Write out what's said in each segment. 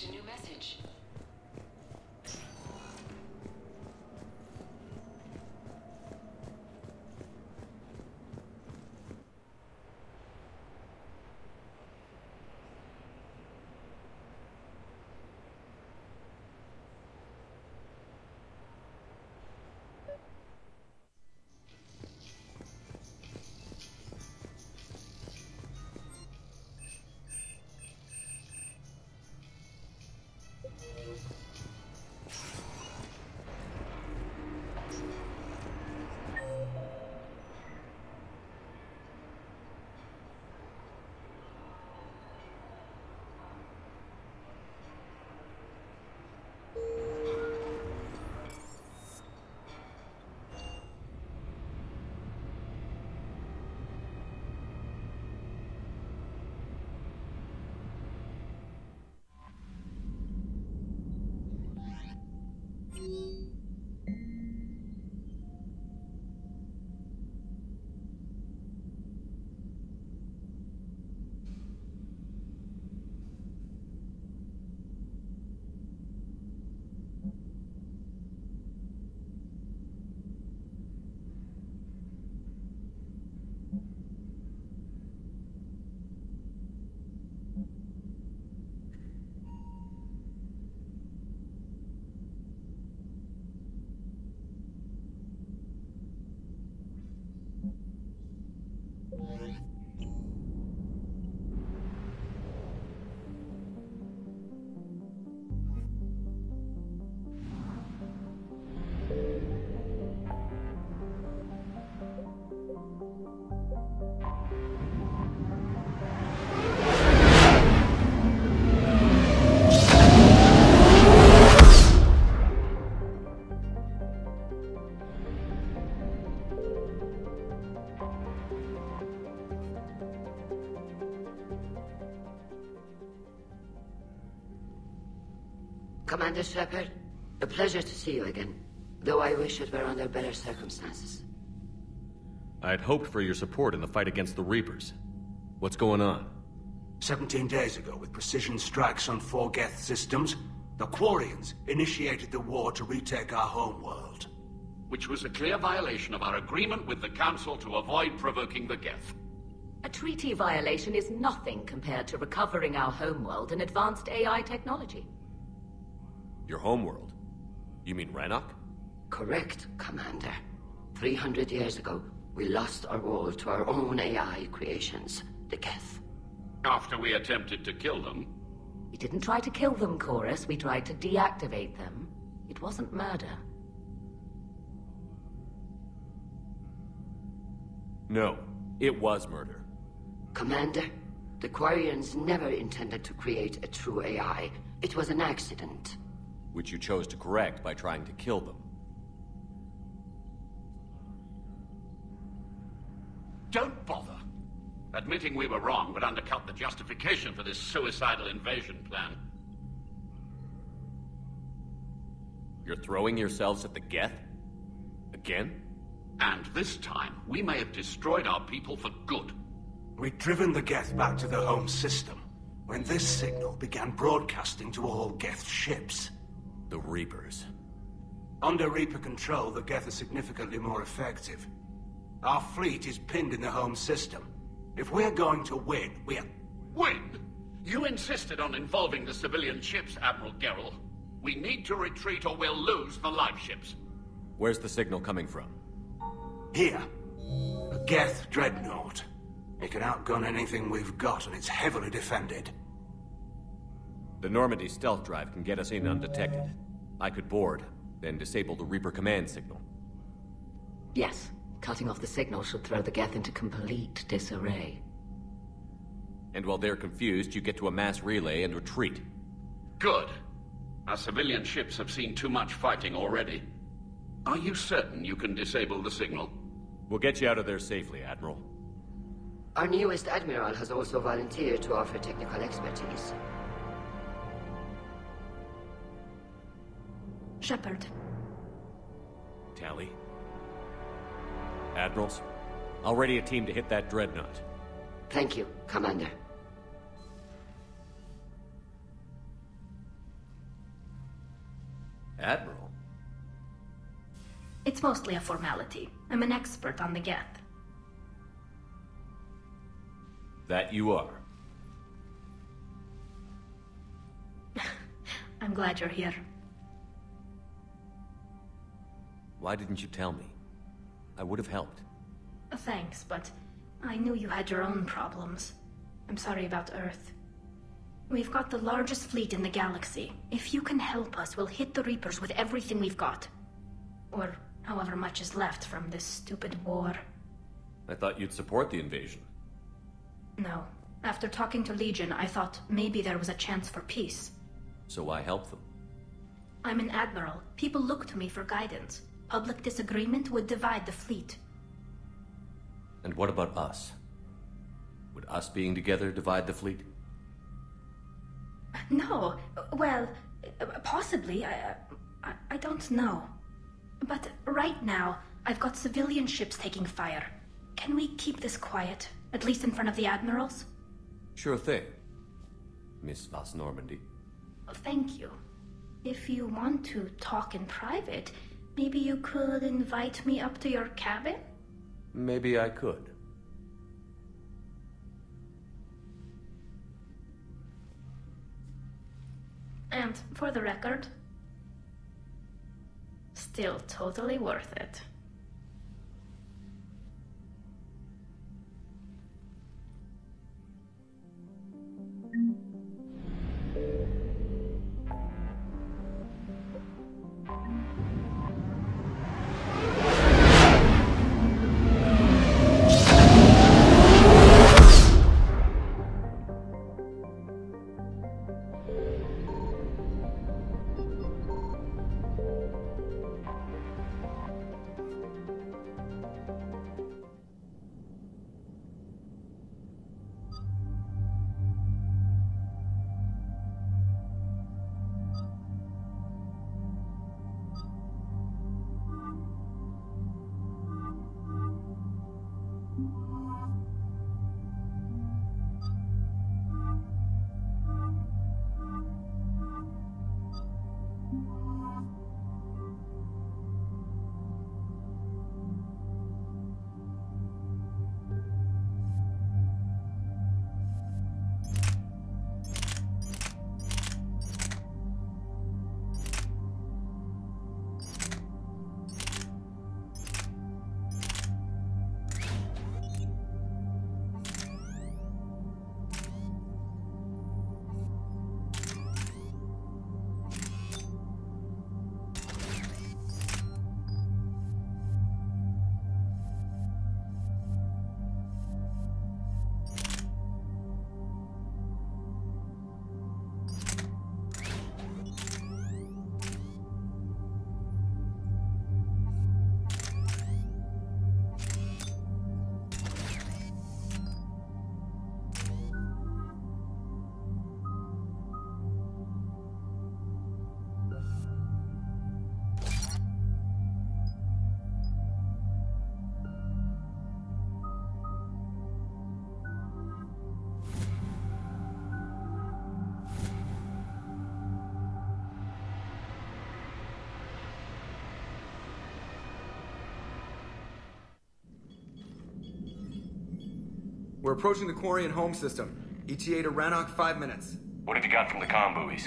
a new message. Commander Shepard, a pleasure to see you again, though I wish it were under better circumstances. I had hoped for your support in the fight against the Reapers. What's going on? 17 days ago, with precision strikes on 4 Geth systems, the Quarians initiated the war to retake our homeworld. Which was a clear violation of our agreement with the Council to avoid provoking the Geth. A treaty violation is nothing compared to recovering our homeworld and advanced AI technology. Your homeworld? You mean Rannoch? Correct, Commander. 300 years ago, we lost our world to our own AI creations, the Geth. After we attempted to kill them. We didn't try to kill them, Chorus. We tried to deactivate them. It wasn't murder. No, it was murder. Commander, the Quarians never intended to create a true AI. It was an accident. Which you chose to correct by trying to kill them. Don't bother. Admitting we were wrong would undercut the justification for this suicidal invasion plan. You're throwing yourselves at the Geth? Again? And this time, we may have destroyed our people for good. We'd driven the Geth back to the home system, when this signal began broadcasting to all Geth ships. The Reapers. Under Reaper control, the Geth are significantly more effective. Our fleet is pinned in the home system. If we're going to win, Win? You insisted on involving the civilian ships, Admiral Gerrel. We need to retreat or we'll lose the live ships. Where's the signal coming from? Here. A Geth dreadnought. It can outgun anything we've got, and it's heavily defended. The Normandy stealth drive can get us in undetected. I could board, then disable the Reaper command signal. Yes. Cutting off the signal should throw the Geth into complete disarray. And while they're confused, you get to a mass relay and retreat. Good. Our civilian ships have seen too much fighting already. Are you certain you can disable the signal? We'll get you out of there safely, Admiral. Our newest Admiral has also volunteered to offer technical expertise. Shepard. Tally. Admirals, I'll ready a team to hit that dreadnought. Thank you, Commander. Admiral? It's mostly a formality. I'm an expert on the Geth. That you are. I'm glad you're here. Why didn't you tell me? I would have helped. Thanks, but I knew you had your own problems. I'm sorry about Earth. We've got the largest fleet in the galaxy. If you can help us, we'll hit the Reapers with everything we've got. Or however much is left from this stupid war. I thought you'd support the invasion. No. After talking to Legion, I thought maybe there was a chance for peace. So why help them? I'm an admiral. People look to me for guidance. Public disagreement would divide the fleet. And what about us? Would us being together divide the fleet? No. Well, possibly. I don't know. But right now, I've got civilian ships taking fire. Can we keep this quiet? At least in front of the admirals? Sure thing, Miss Vas Normandy. Thank you. If you want to talk in private, maybe you could invite me up to your cabin? Maybe I could. And for the record, still totally worth it. We're approaching the Quarian home system. ETA to Rannoch, 5 minutes. What have you got from the comm buoys?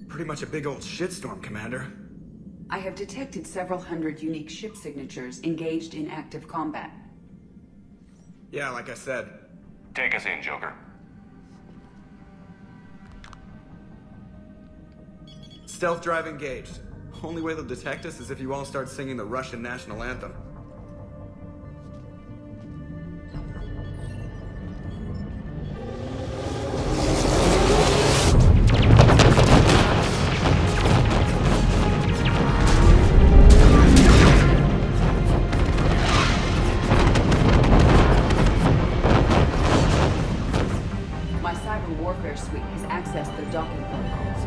Pretty much a big old shitstorm, Commander. I have detected several hundred unique ship signatures engaged in active combat. Yeah, like I said. Take us in, Joker. Stealth drive engaged. Only way they'll detect us is if you all start singing the Russian national anthem. My cyber warfare suite has accessed their docking protocols.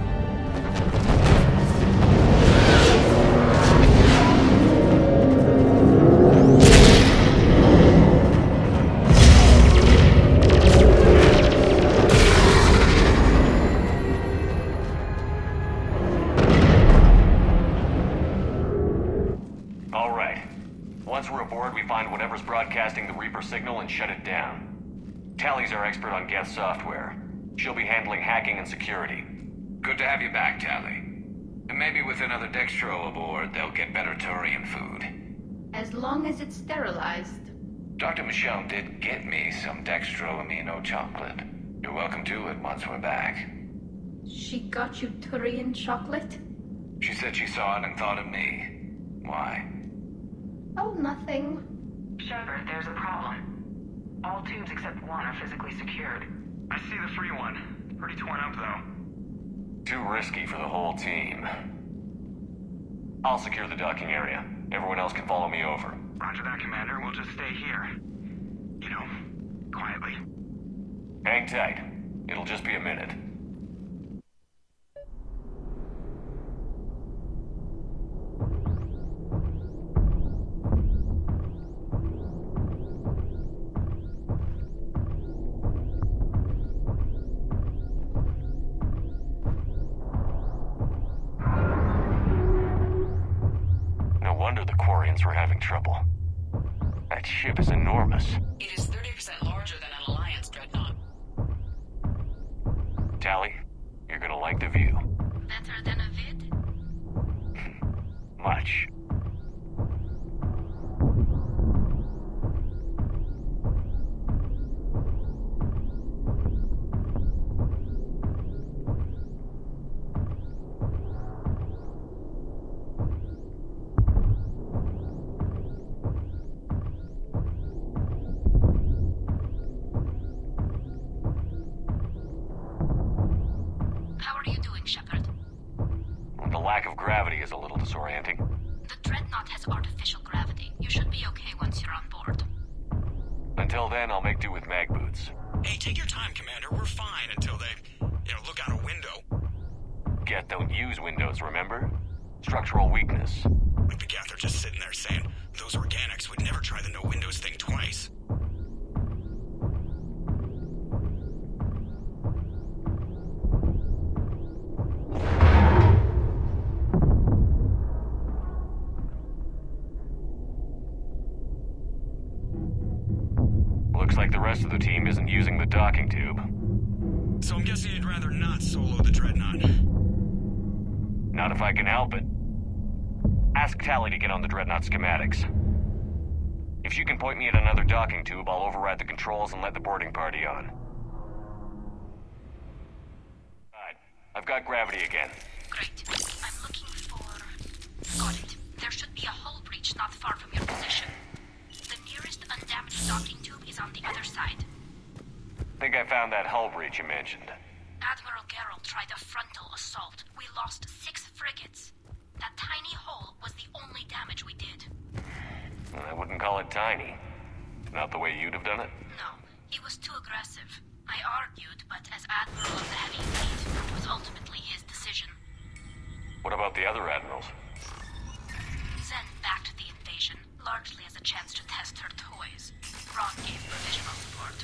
we find whatever's broadcasting the Reaper signal and shut it down. Tally's our expert on Geth software. She'll be handling hacking and security. Good to have you back, Tally. And maybe with another Dextro aboard, they'll get better Turian food. As long as it's sterilized. Dr. Michelle did get me some Dextro amino chocolate. You're welcome to it once we're back. She got you Turian chocolate? She said she saw it and thought of me. Why? Oh, nothing. Shepard, there's a problem. All tubes except one are physically secured. I see the free one. Pretty torn up, though. Too risky for the whole team. I'll secure the docking area. Everyone else can follow me over. Roger that, Commander. We'll just stay here. You know, quietly. Hang tight. It'll just be a minute. No wonder the Quarians were having trouble. That ship is enormous. It is 30% larger than an Alliance dreadnought. Tally, you're gonna like the view. Better than a vid? Much. How are you doing, Shepard? The lack of gravity is a little disorienting. The Dreadnought has artificial gravity. You should be okay once you're on board. Until then, I'll make do with mag boots. Hey, take your time, Commander. We're fine until they, look out a window. Geth don't use windows, remember? Structural weakness. Like the Geth are just sitting there saying, those organics would never try the no windows thing twice. Looks like the rest of the team isn't using the docking tube. So I'm guessing you'd rather not solo the Dreadnought. Not if I can help it. Ask Tally to get on the Dreadnought schematics. If she can point me at another docking tube, I'll override the controls and let the boarding party on. Right. I've got gravity again. Great. I'm looking for... Got it. There should be a hull breach not far from your position. The nearest undamaged docking tube is on the other side. Think I found that hull breach you mentioned. Admiral Geralt tried a frontal assault. We lost 6 frigates. That tiny hole was the only damage we did. I wouldn't call it tiny. Not the way you'd have done it? No, he was too aggressive. I argued, but as Admiral of the Heavy Fleet, it was ultimately his decision. What about the other admirals? Zen backed the invasion, largely as a chance to test her toys. Ron gave provisional support.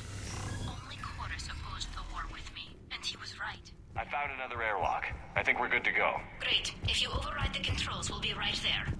Only Chorus opposed the war with me, and he was right. I found another airlock. I think we're good to go. Great. If you override the controls, we'll be right there.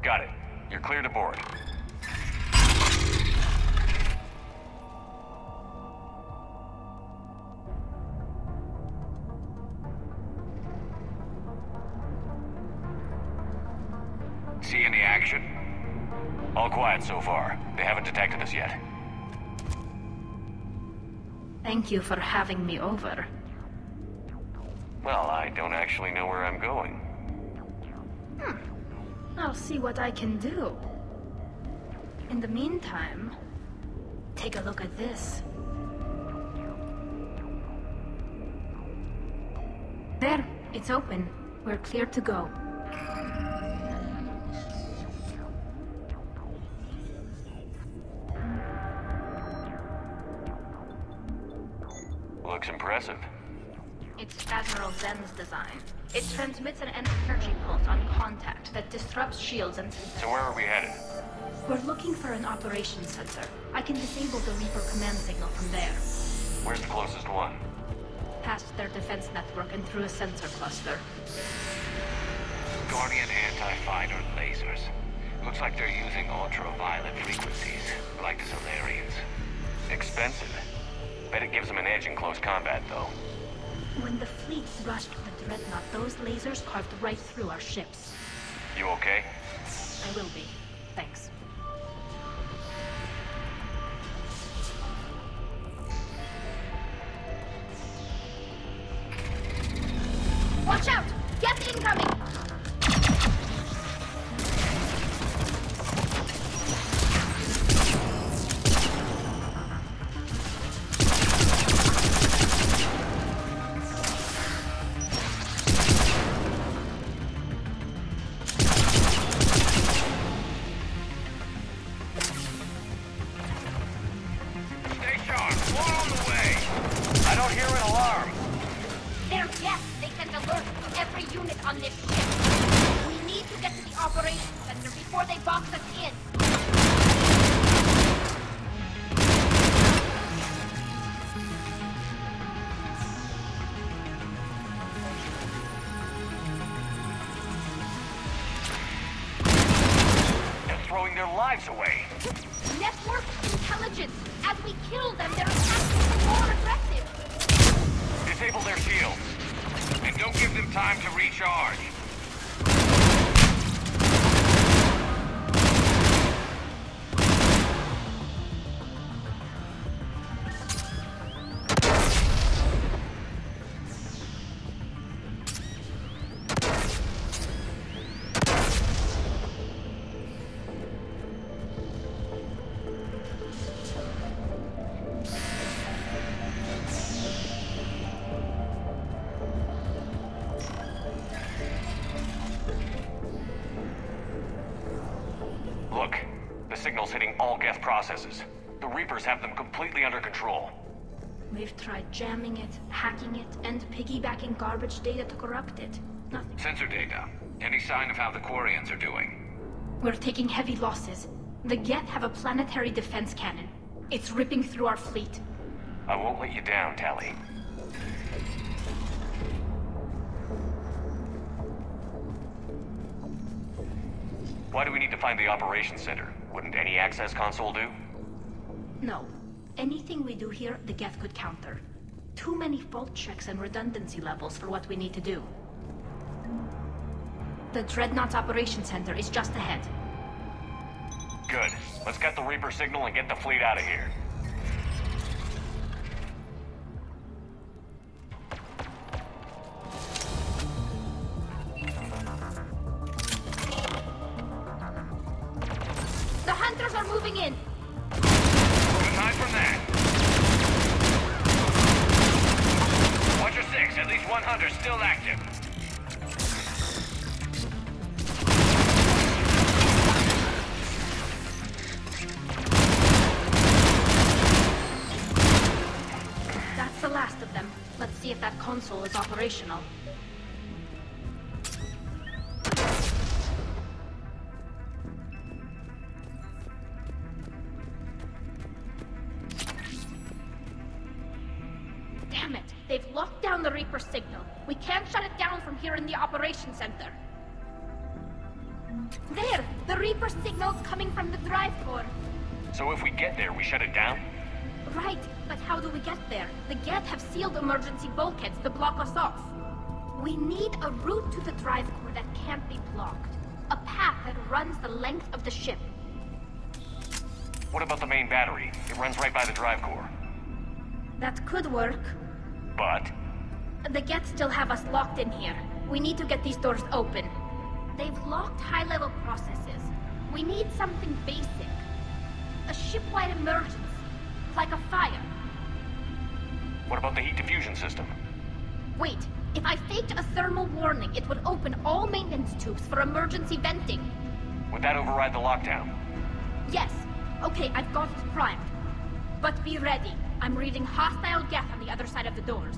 Got it. You're clear to board. See any action? All quiet so far. They haven't detected us yet. Thank you for having me over. Well, I don't actually know where I'm going. I'll see what I can do. In the meantime, take a look at this. There, it's open. We're clear to go. Looks impressive. It's Admiral Zen's design. It transmits an energy pulse on contact that disrupts shields and... So where are we headed? We're looking for an operations center. I can disable the Reaper command signal from there. Where's the closest one? Past their defense network and through a sensor cluster. Guardian anti-fighter lasers. Looks like they're using ultraviolet frequencies, like the Solarians. Expensive. Bet it gives them an edge in close combat, though. When the fleet rushed the Dreadnought, those lasers carved right through our ships. You okay? I will be. Thanks. Watch out! Get incoming! Away. Network intelligence. As we kill them, their attacks become more aggressive. Disable their shields. And don't give them time to recharge. Processes. The Reapers have them completely under control. We've tried jamming it, hacking it, and piggybacking garbage data to corrupt it. Nothing. Sensor data. Any sign of how the Quarians are doing? We're taking heavy losses. The Geth have a planetary defense cannon. It's ripping through our fleet. I won't let you down, Tali. Why do we need to find the operations center? Wouldn't any access console do? No. Anything we do here, the Geth could counter. Too many fault checks and redundancy levels for what we need to do. The Dreadnought's operations center is just ahead. Good. Let's get the Reaper signal and get the fleet out of here. The hunters are moving in! Aside from that. Watch your 6, at least one hunter still active. That's the last of them. Let's see if that console is operational. Damn it! They've locked down the Reaper signal. We can't shut it down from here in the operations center. There! The Reaper signal's coming from the drive core. So if we get there, we shut it down? Right, but how do we get there? The Geth have sealed emergency bulkheads to block us off. We need a route to the drive core that can't be blocked. A path that runs the length of the ship. What about the main battery? It runs right by the drive core. That could work. But? The Geth still have us locked in here. We need to get these doors open. They've locked high-level processes. We need something basic. A ship-wide emergency. Like a fire. What about the heat diffusion system? Wait, if I faked a thermal warning, it would open all maintenance tubes for emergency venting. Would that override the lockdown? Yes. Okay, I've got it primed. But be ready. I'm reading hostile geth on the other side of the doors.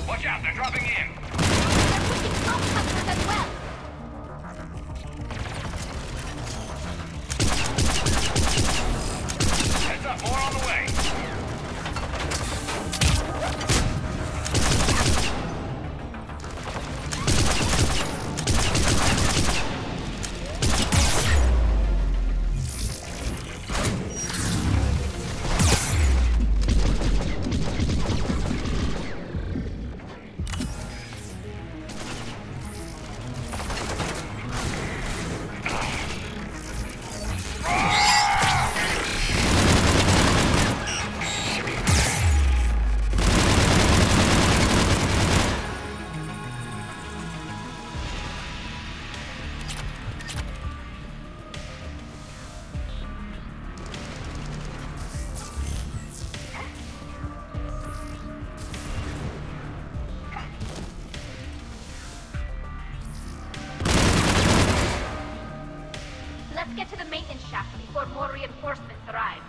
Watch out, they're dropping in! They're pushing smoke clusters as well! Heads up, more on the way! Let's get to the maintenance shaft before more reinforcements arrive.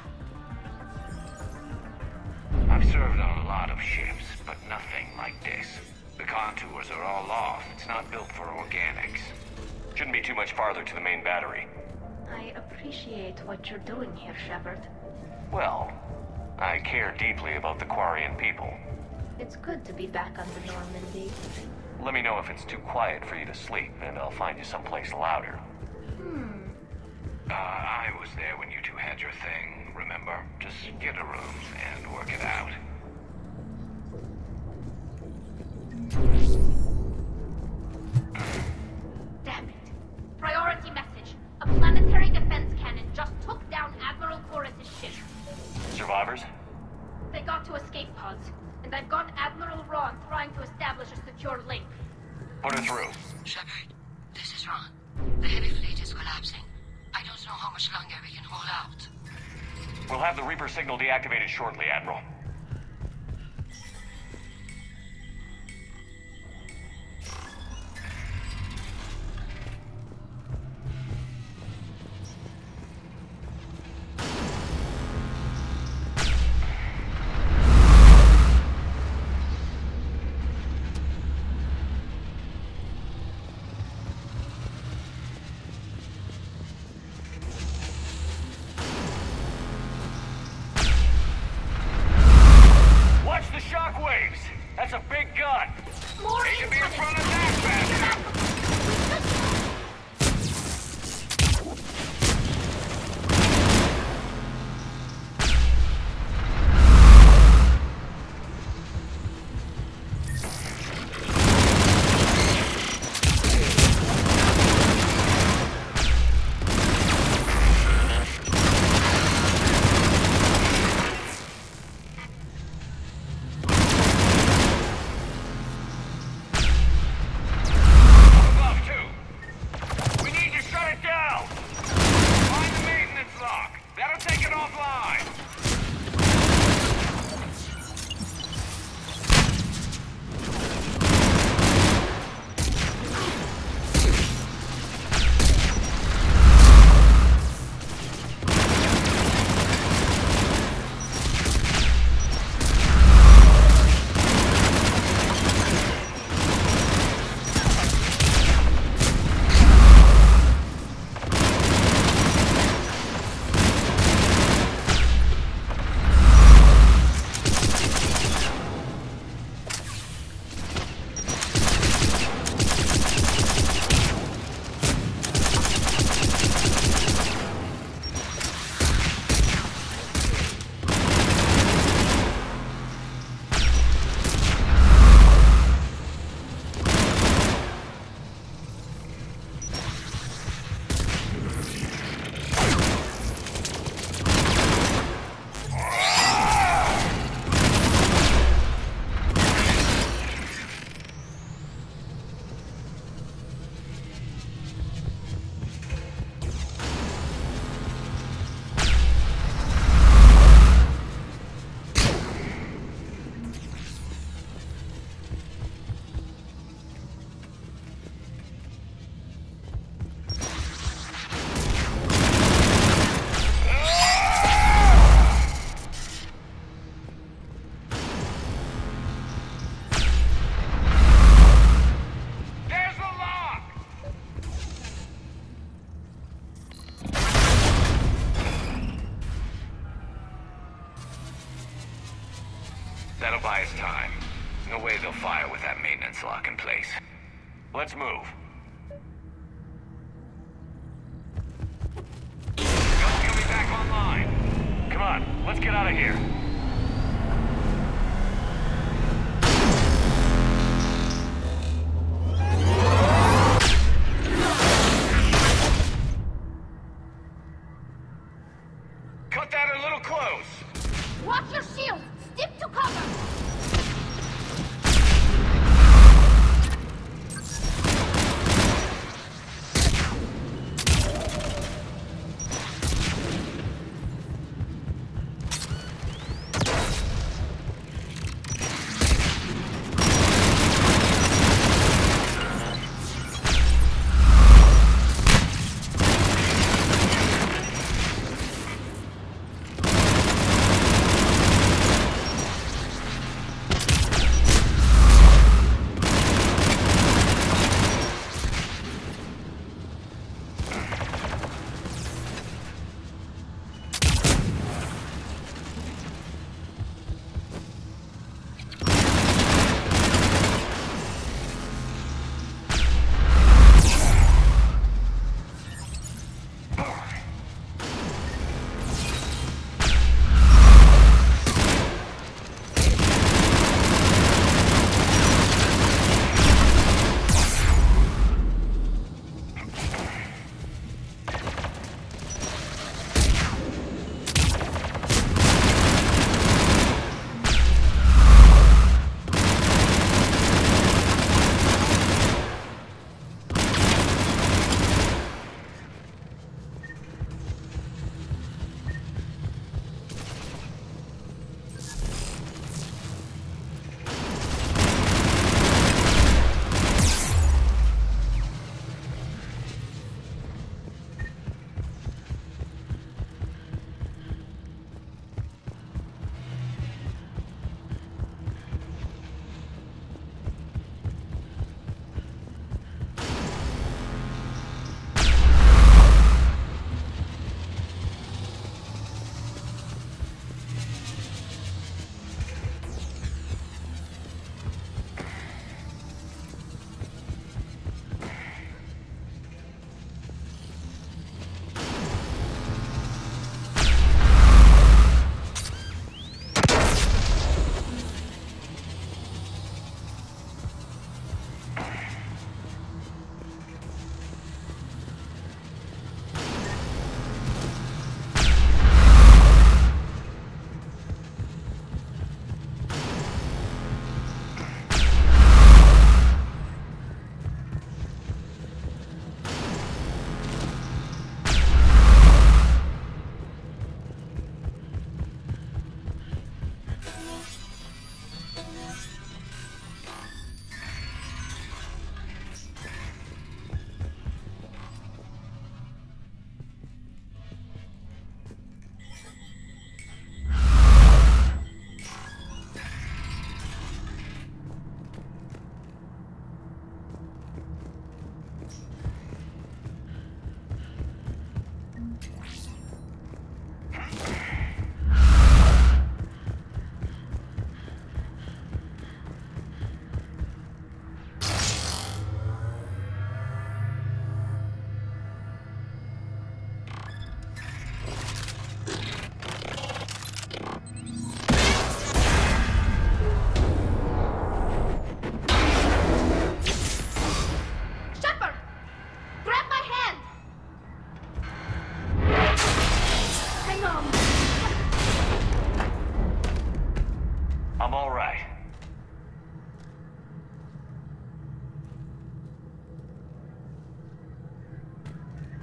I've served on a lot of ships, but nothing like this. The contours are all off. It's not built for organics. Shouldn't be too much farther to the main battery. I appreciate what you're doing here, Shepard. Well, I care deeply about the Quarian people. It's good to be back on the Normandy. Let me know if it's too quiet for you to sleep, and I'll find you someplace louder. I was there when you two had your thing, remember? Just get a room and work it out. Damn it. Priority message. A planetary defense cannon just took down Admiral Chorus's ship. Survivors? They got to escape pods, and I've got Admiral Ron trying to establish a secure link. Put her through. Shepard, this is Ron. The heavy fleet is collapsing. I don't know how much longer we can hold out. We'll have the Reaper signal deactivated shortly, Admiral. That's a big gun! More he can be in front of that bastard! think they'll fire with that maintenance lock in place. Let's move. You'll be back online. Come on, let's get out of here. Cut that a little close. Watch your shield! Stick to cover!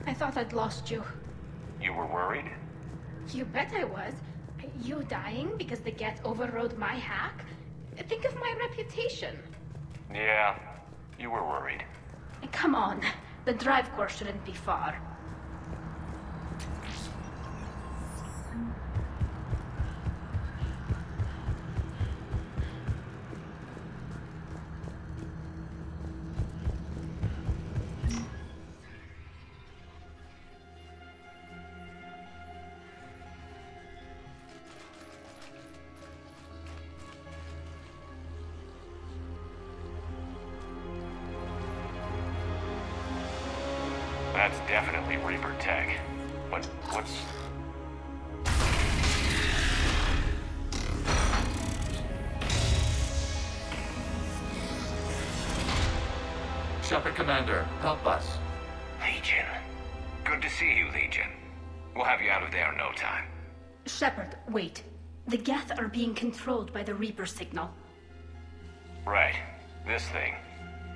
I thought I'd lost you. You were worried? You bet I was. You dying because the Geth overrode my hack? Think of my reputation. Yeah, you were worried. Come on. The drive course shouldn't be far. That's definitely Reaper tech. But what's... Shepard Commander, help us. Legion. Good to see you, Legion. We'll have you out of there in no time. Shepard, wait. The Geth are being controlled by the Reaper signal. Right. This thing.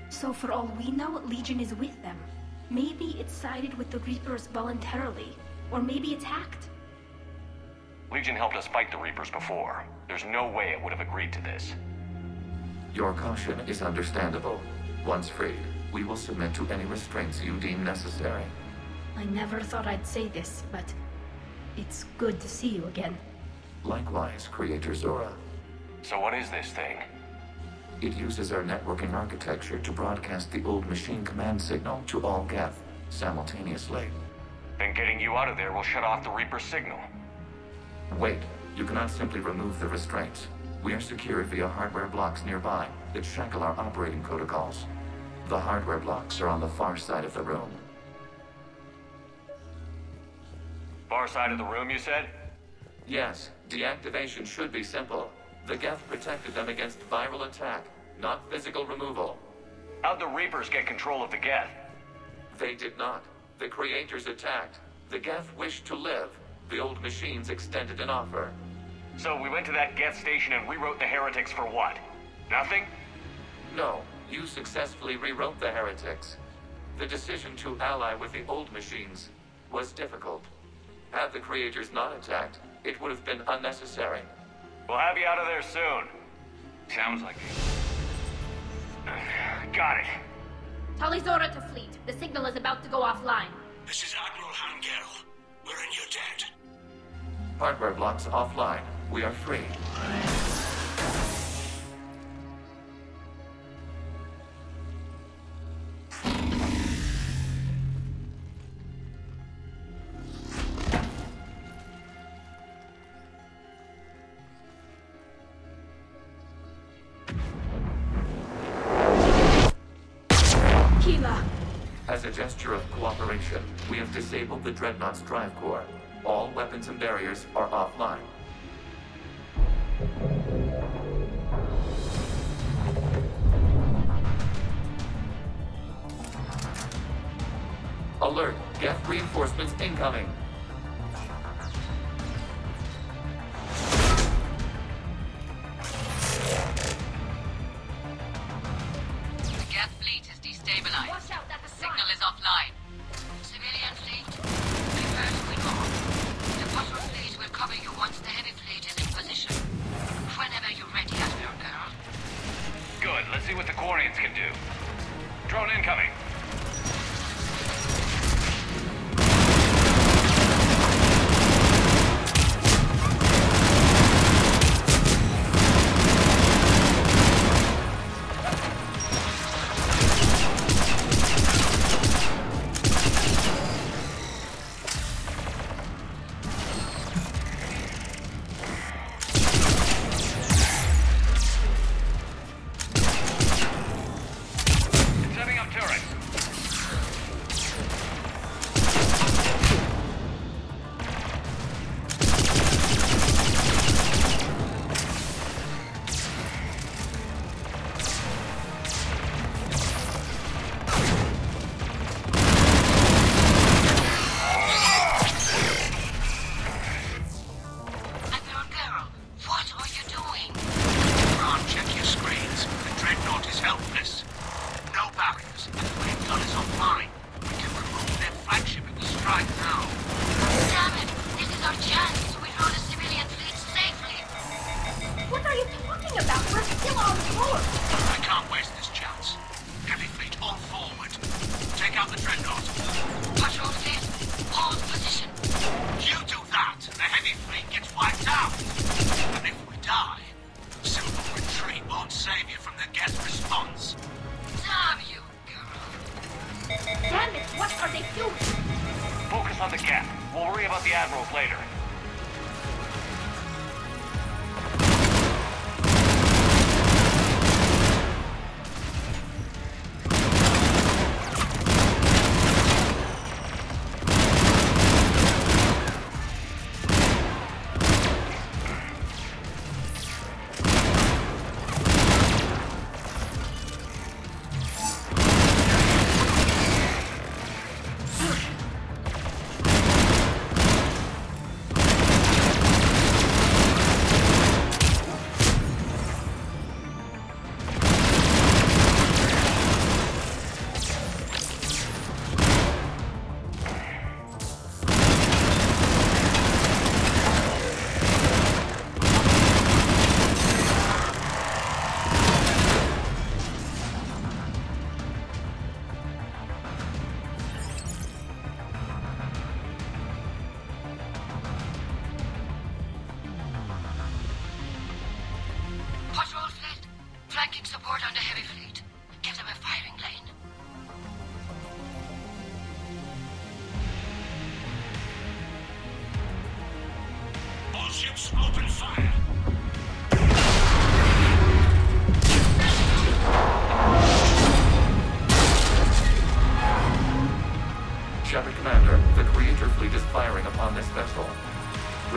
So for all we know, Legion is with them. Maybe it sided with the Reapers voluntarily. Or maybe it's hacked. Legion helped us fight the Reapers before. There's no way it would have agreed to this. Your caution is understandable. Once freed, we will submit to any restraints you deem necessary. I never thought I'd say this, but it's good to see you again. Likewise, Creator Zora. So what is this thing? It uses our networking architecture to broadcast the old machine command signal to all Geth simultaneously. Then getting you out of there will shut off the Reaper signal. Wait, you cannot simply remove the restraints. We are secured via hardware blocks nearby that shackle our operating protocols. The hardware blocks are on the far side of the room. Far side of the room, you said? Yes, deactivation should be simple. The Geth protected them against viral attack, not physical removal. How'd the Reapers get control of the Geth? They did not. The Creators attacked. The Geth wished to live. The old machines extended an offer. So we went to that Geth station and rewrote the heretics for what? Nothing? No, you successfully rewrote the heretics. The decision to ally with the old machines was difficult. Had the Creators not attacked, it would have been unnecessary. We'll have you out of there soon. Sounds like it. Got it. Tali Zora to fleet. The signal is about to go offline. This is Admiral Hangel. We're in your debt. Hardware blocks offline. We are free. As a gesture of cooperation, we have disabled the Dreadnought's drive core. All weapons and barriers are offline. Alert! Geth reinforcements incoming! The Geth fleet is destabilized. Watch out, that's The signal is offline. Civilian fleet, prepare to withdraw. The patrol fleet will cover you once the heavy fleet is in position. Whenever you're ready, Admiral Girl. Good. Let's see what the Quarians can do. Drone incoming.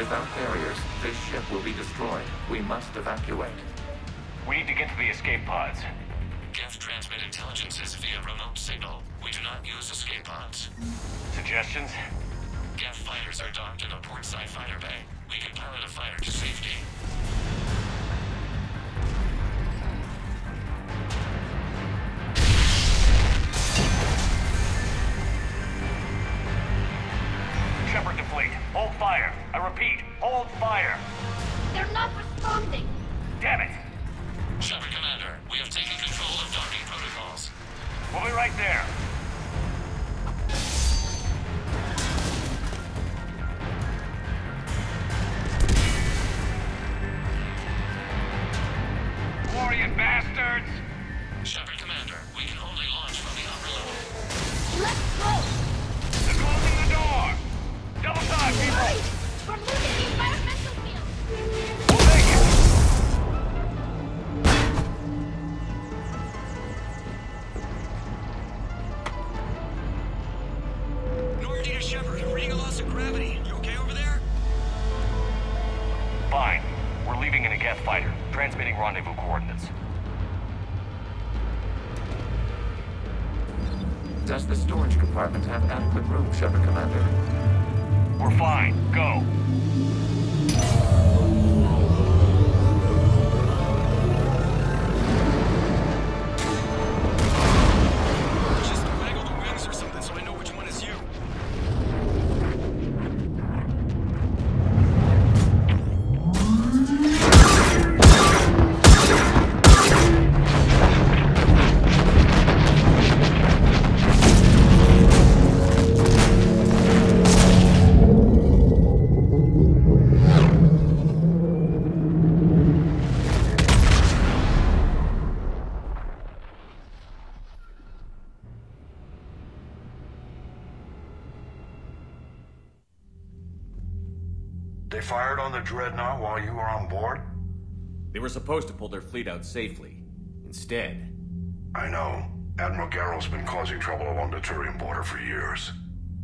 Without barriers, this ship will be destroyed. We must evacuate. We need to get to the escape pods. Geth transmit intelligences via remote signal. We do not use escape pods. Suggestions? Geth fighters are docked in a portside fighter bay. We can pilot a fighter to safety. Shepard to fleet. Hold fire. I repeat, hold fire. They're not responding. Damn it. Shepard Commander, we have taken control of docking protocols. We'll be right there. Glorious bastards! Shepard Commander, we can only launch from the upper level. Let's go! They're closing the door! Double time, people! We're losing the environmental field! We'll take it! Normandy to Shepard, reading a loss of gravity. You okay over there? Fine. We're leaving in a Geth fighter, transmitting rendezvous coordinates. Does the storage compartment have adequate room, Shepard Commander? We're fine. Go. Just waggle the wings or something so I know which one is you. They fired on the Dreadnought while you were on board? They were supposed to pull their fleet out safely. Instead... I know. Admiral Garrow's been causing trouble along the Turian border for years.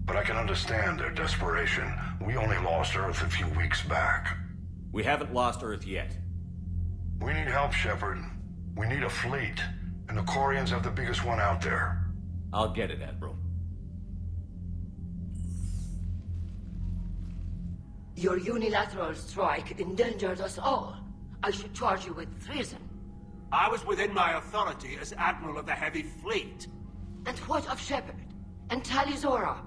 But I can understand their desperation. We only lost Earth a few weeks back. We haven't lost Earth yet. We need help, Shepard. We need a fleet. And the Quarians have the biggest one out there. I'll get it, Admiral. Your unilateral strike endangered us all. I should charge you with treason. I was within my authority as Admiral of the Heavy Fleet. And what of Shepard? And Talizora?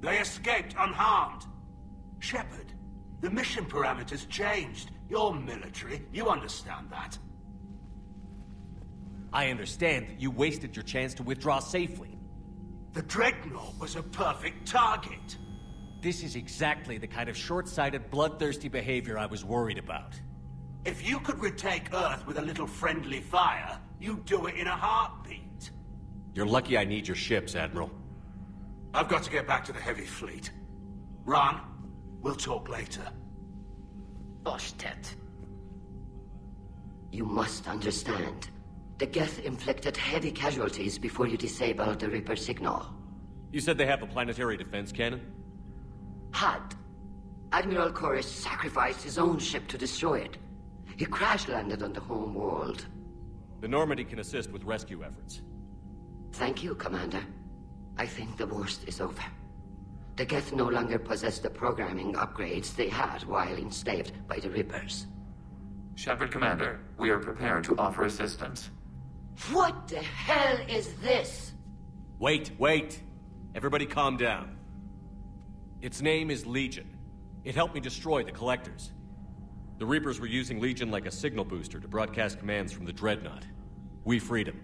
They escaped unharmed. Shepard, the mission parameters changed. You're military. You understand that. I understand that you wasted your chance to withdraw safely. The Dreadnought was a perfect target. This is exactly the kind of short-sighted, bloodthirsty behavior I was worried about. If you could retake Earth with a little friendly fire, you'd do it in a heartbeat. You're lucky I need your ships, Admiral. I've got to get back to the Heavy Fleet. Ron, we'll talk later. Oshtet. You must understand. The Geth inflicted heavy casualties before you disabled the Reaper signal. You said they have a planetary defense cannon? Had. Admiral Koris sacrificed his own ship to destroy it. He crash-landed on the home world. The Normandy can assist with rescue efforts. Thank you, Commander. I think the worst is over. The Geth no longer possess the programming upgrades they had while enslaved by the Reapers. Shepard Commander, we are prepared to offer assistance. What the hell is this? Wait. Everybody calm down. Its name is Legion. It helped me destroy the Collectors. The Reapers were using Legion like a signal booster to broadcast commands from the Dreadnought. We freed him.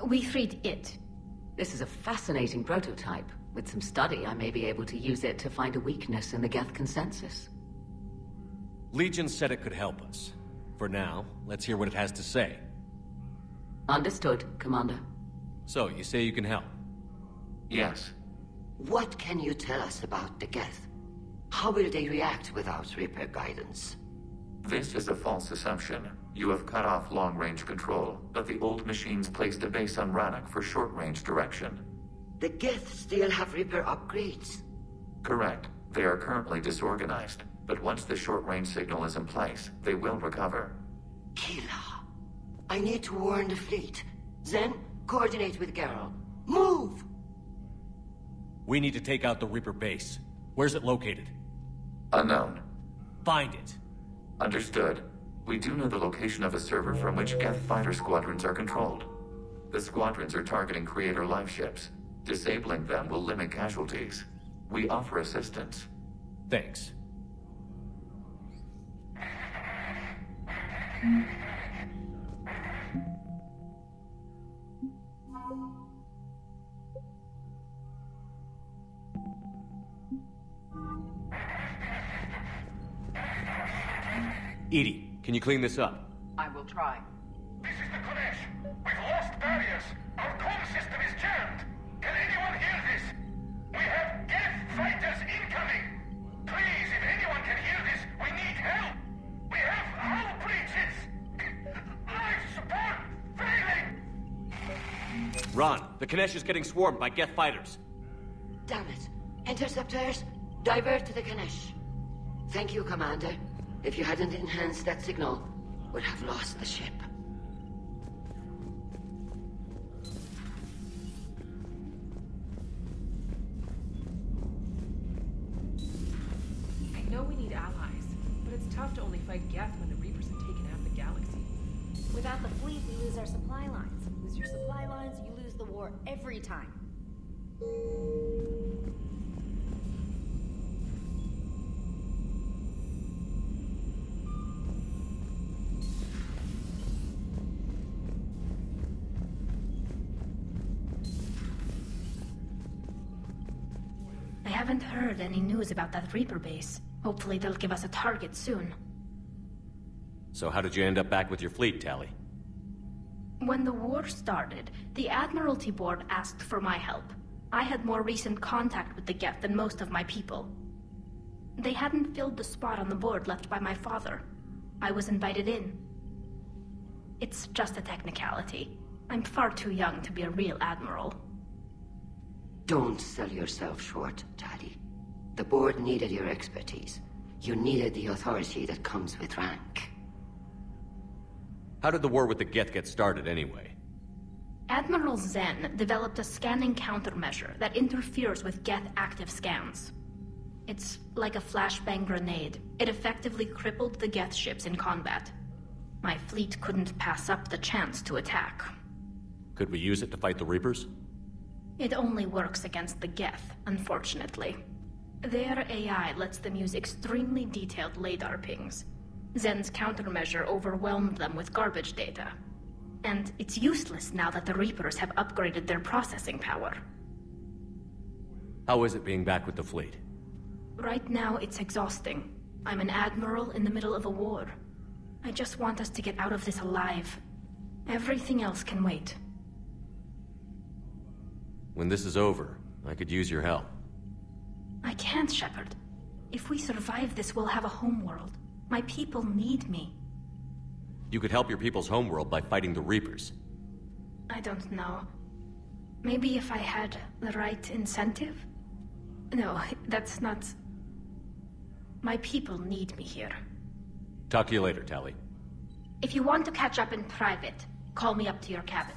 We freed it. This is a fascinating prototype. With some study, I may be able to use it to find a weakness in the Geth consensus. Legion said it could help us. For now, let's hear what it has to say. Understood, Commander. So, you say you can help? Yes. What can you tell us about the Geth? How will they react without Reaper guidance? This is a false assumption. You have cut off long-range control, but the old machines placed a base on Rannoch for short-range direction. The Geth still have Reaper upgrades? Correct. They are currently disorganized. But once the short-range signal is in place, they will recover. Kila, I need to warn the fleet. Zen, coordinate with Geralt. Move! We need to take out the Reaper base. Where's it located? Unknown. Find it. Understood. We do know the location of a server from which Geth fighter squadrons are controlled. The squadrons are targeting Creator live ships. Disabling them will limit casualties. We offer assistance. Thanks. Edie, can you clean this up? I will try. This is the Kodesh. We've lost barriers. Our comm system is jammed. Can anyone hear this? We have Geth fighters incoming. Please, if anyone can hear this, we need help. We have hull breaches. Life support failing. Ron, the Kanesh is getting swarmed by Geth fighters. Damn it. Interceptors, divert to the Kanesh. Thank you, Commander. If you hadn't enhanced that signal, would have lost the ship. I know we need allies, but it's tough to only fight Geth when the Reapers have taken half the galaxy. Without the fleet, we lose our supply lines. Lose your supply lines, you lose the war every time. I haven't heard any news about that Reaper base. Hopefully they'll give us a target soon. So how did you end up back with your fleet, Tali? When the war started, the Admiralty Board asked for my help. I had more recent contact with the Geth than most of my people. They hadn't filled the spot on the board left by my father. I was invited in. It's just a technicality. I'm far too young to be a real admiral. Don't sell yourself short, Tali. The board needed your expertise. You needed the authority that comes with rank. How did the war with the Geth get started, anyway? Admiral Zen developed a scanning countermeasure that interferes with Geth active scans. It's like a flashbang grenade. It effectively crippled the Geth ships in combat. My fleet couldn't pass up the chance to attack. Could we use it to fight the Reapers? It only works against the Geth, unfortunately. Their AI lets them use extremely detailed LADAR pings. Zen's countermeasure overwhelmed them with garbage data. And it's useless now that the Reapers have upgraded their processing power. How is it being back with the fleet? Right now, it's exhausting. I'm an admiral in the middle of a war. I just want us to get out of this alive. Everything else can wait. When this is over, I could use your help. I can't, Shepard. If we survive this, we'll have a homeworld. My people need me. You could help your people's homeworld by fighting the Reapers. I don't know. Maybe if I had the right incentive? No, that's not... My people need me here. Talk to you later, Tali. If you want to catch up in private, call me up to your cabin.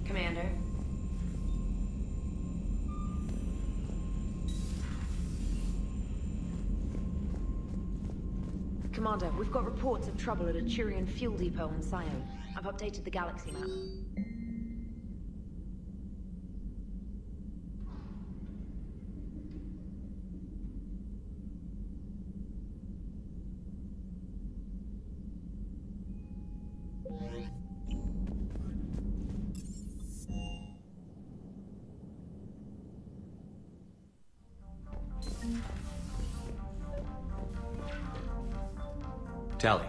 Commander. Commander, we've got reports of trouble at a Turian fuel depot on Scion. I've updated the galaxy map. Tali,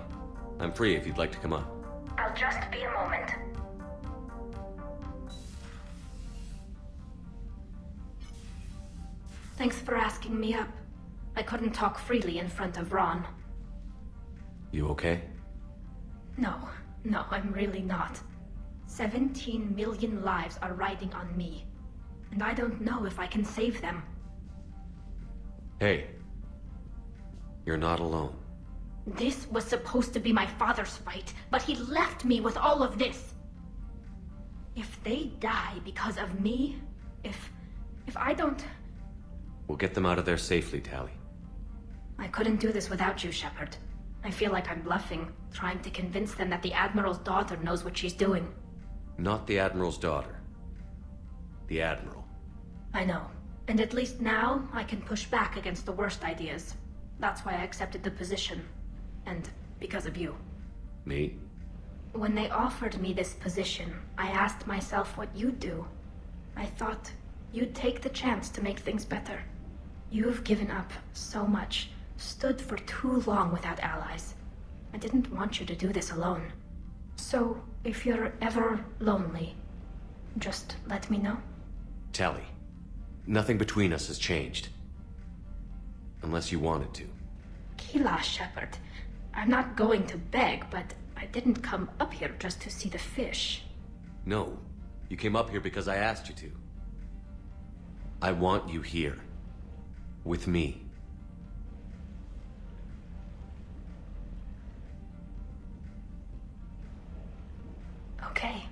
I'm free if you'd like to come up. I'll just be a moment. Thanks for asking me up. I couldn't talk freely in front of Ron. You okay? No, I'm really not. 17 million lives are riding on me. and I don't know if I can save them. Hey. You're not alone. This was supposed to be my father's fight, but he left me with all of this. If they die because of me, if I don't... We'll get them out of there safely, Tali. I couldn't do this without you, Shepard. I feel like I'm bluffing, trying to convince them that the Admiral's daughter knows what she's doing. Not the Admiral's daughter. The Admiral. I know. And at least now, I can push back against the worst ideas. That's why I accepted the position. And because of you. Me? When they offered me this position, I asked myself what you'd do. I thought you'd take the chance to make things better. You've given up so much, stood for too long without allies. I didn't want you to do this alone. So, if you're ever lonely, just let me know. Tali, nothing between us has changed. Unless you wanted to. Kila, Shepard. I'm not going to beg, but I didn't come up here just to see the fish. No, you came up here because I asked you to. I want you here. With me. Okay.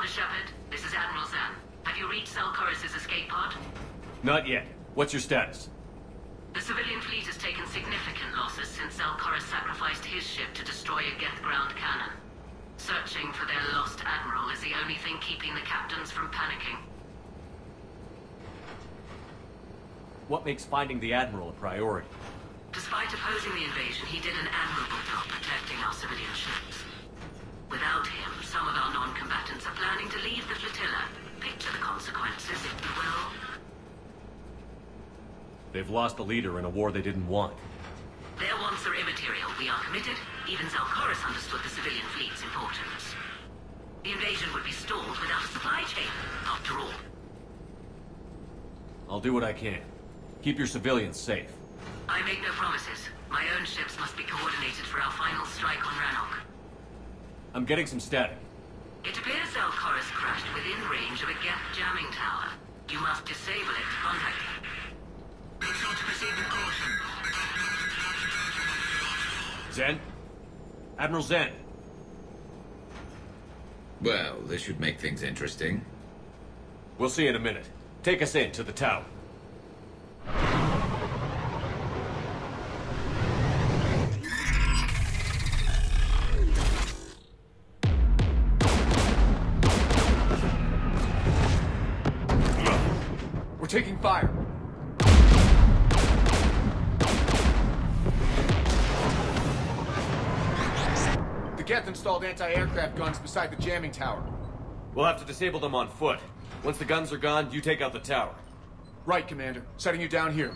Shepard, this is Admiral Zan. Have you reached Zelkorus' escape pod? Not yet. What's your status? The civilian fleet has taken significant losses since Zelkorus sacrificed his ship to destroy a Geth ground cannon. Searching for their lost Admiral is the only thing keeping the captains from panicking. What makes finding the Admiral a priority? Despite opposing the invasion, he did an admirable job protecting our civilian ships. Without him, some of our non-combatants are planning to leave the flotilla. Picture the consequences, if you will. They've lost a leader in a war they didn't want. Their wants are immaterial. We are committed. Even Zelkorus understood the civilian fleet's importance. The invasion would be stalled without a supply chain, after all. I'll do what I can. Keep your civilians safe. I make no promises. My own ships must be coordinated for our final strike on Rannoch. I'm getting some static. It appears Zelkorus crashed within range of a Geth jamming tower. You must disable it to contact him. Be sure to proceed with caution. Zen? Admiral Zen. Well, this should make things interesting. We'll see in a minute. Take us in to the tower. We're taking fire. The Geth installed anti-aircraft guns beside the jamming tower. We'll have to disable them on foot. Once the guns are gone, you take out the tower. Right, Commander. Setting you down here.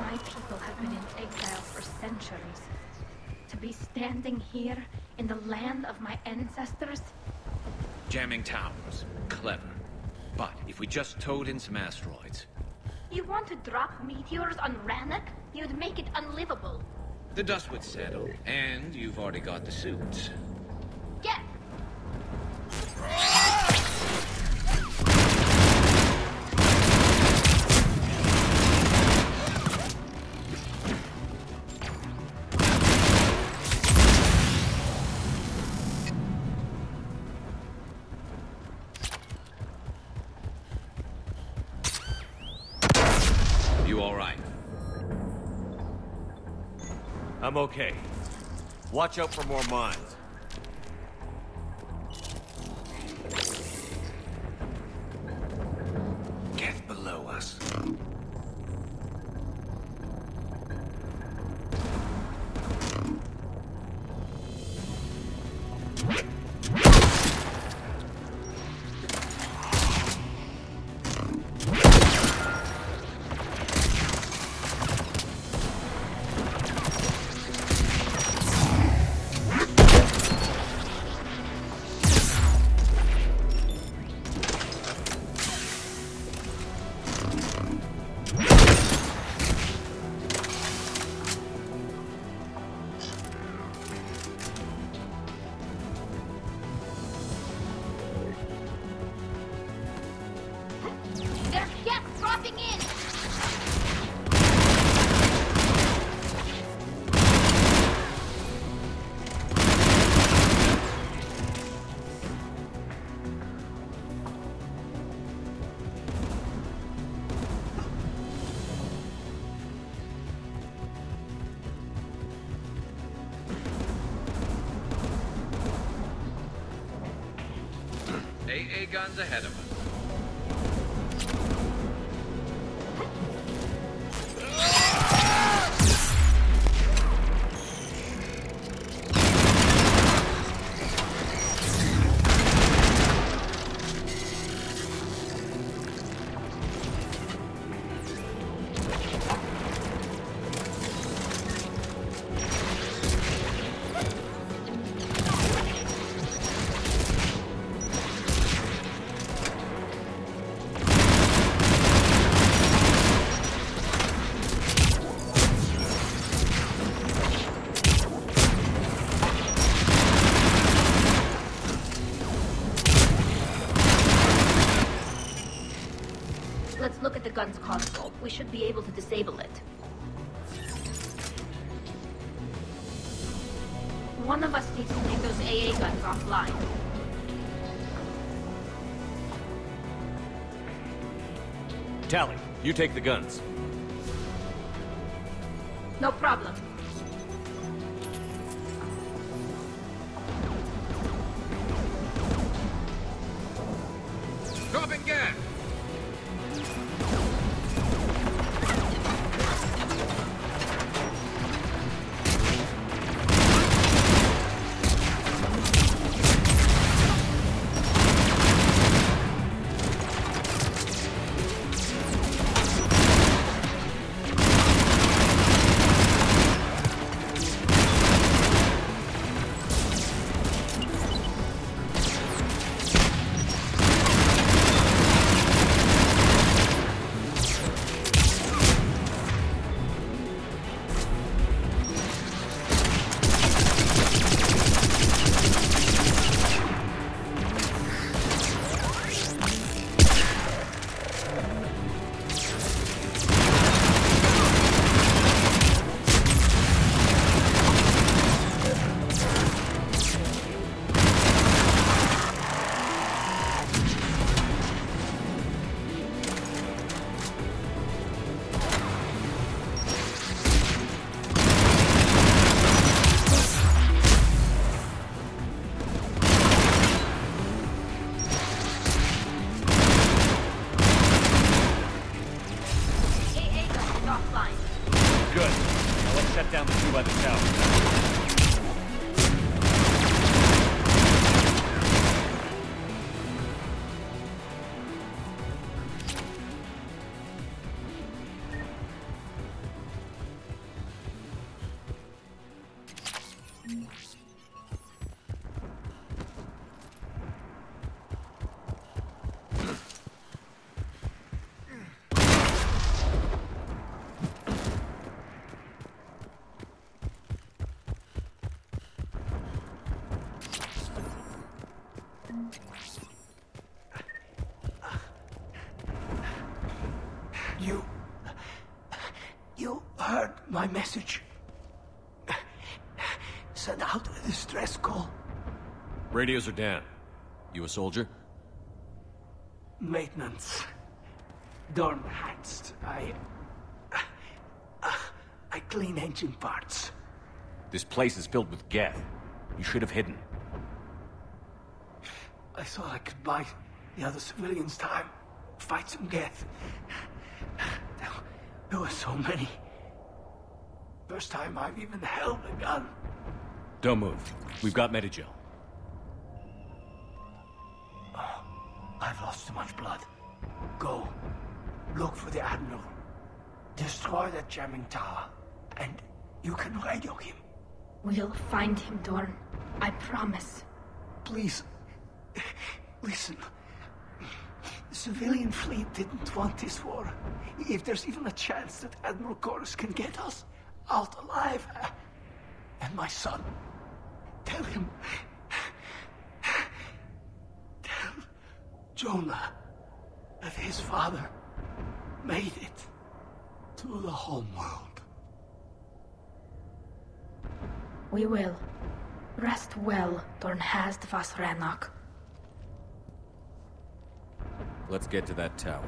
My people have been in exile for centuries. To to be standing here in the land of my ancestors? Jamming towers. Clever. But if we just towed in some asteroids... You want to drop meteors on Rannoch? You'd make it unlivable. The dust would settle, and you've already got the suits. Get! You all right? I'm okay. Watch out for more mines. Get below us. There's gas dropping in! AA guns ahead of us. Let's look at the gun's console. We should be able to disable it. One of us needs to take those AA guns offline. Tally, you take the guns. No problem. Dropping gas! heard my message. Send out a distress call. Radios are down. You a soldier? Maintenance. Dorn Hanst. I clean engine parts. This place is filled with Geth. You should have hidden. I thought I could buy the other civilians time. Fight some Geth. There were so many. First time I've even held a gun. Don't move. We've got Medigel. Oh, I've lost too much blood. Go. Look for the Admiral. Destroy that jamming tower. And you can radio him. We'll find him, Dorn. I promise. Please. Listen. The civilian fleet didn't want this war. If there's even a chance that Admiral Chorus can get us out alive. And my son. Tell him. Tell Jonah that his father made it to the home world. We will. Rest well, Dorn Hast vas Rannoch. Let's get to that tower.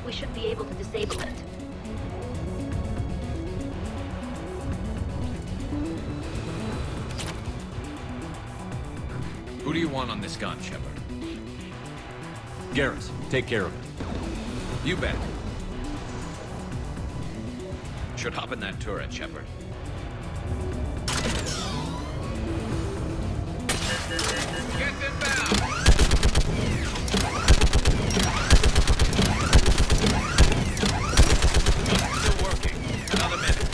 We should be able to disable it. Who do you want on this gun, Shepard? Garrus, take care of it. You bet. Should hop in that turret, Shepard. Get inbound! Still working. Another minute.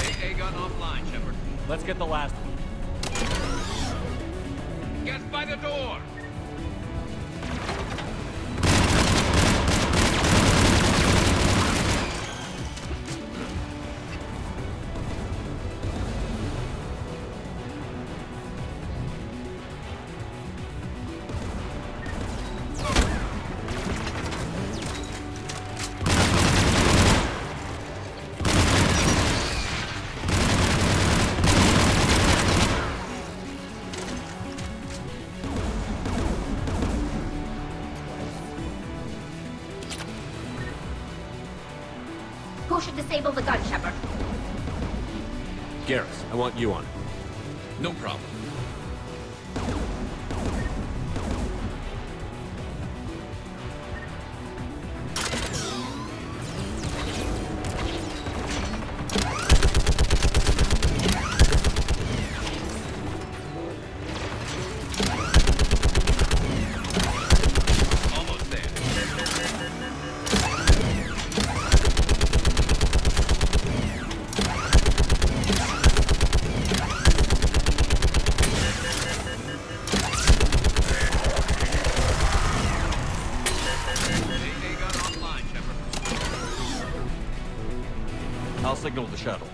AA gun offline, Shepard. Let's get the last one. Get by the door! Who should disable the gun, Shepard? Garrus, I want you on it. No problem. I'll signal the shuttle.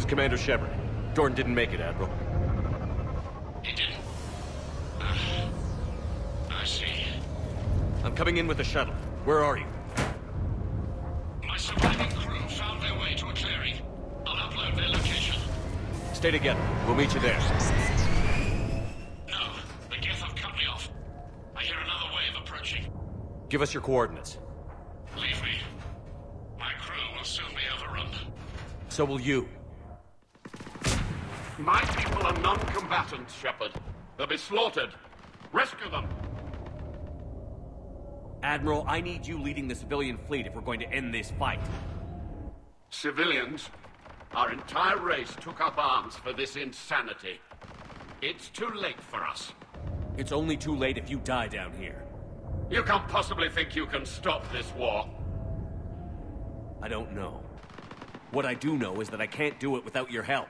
Commander Shepard. Dorn didn't make it, Admiral. He didn't? I see. I'm coming in with the shuttle. Where are you? My surviving crew found their way to a clearing. I'll upload their location. Stay together. We'll meet you there. No, the Geth have cut me off. I hear another way of approaching. Give us your coordinates. Leave me. My crew will soon be overrun. So will you. My people are non-combatants, Shepard. They'll be slaughtered. Rescue them! Admiral, I need you leading the civilian fleet if we're going to end this fight. Civilians? Our entire race took up arms for this insanity. It's too late for us. It's only too late if you die down here. You can't possibly think you can stop this war. I don't know. What I do know is that I can't do it without your help.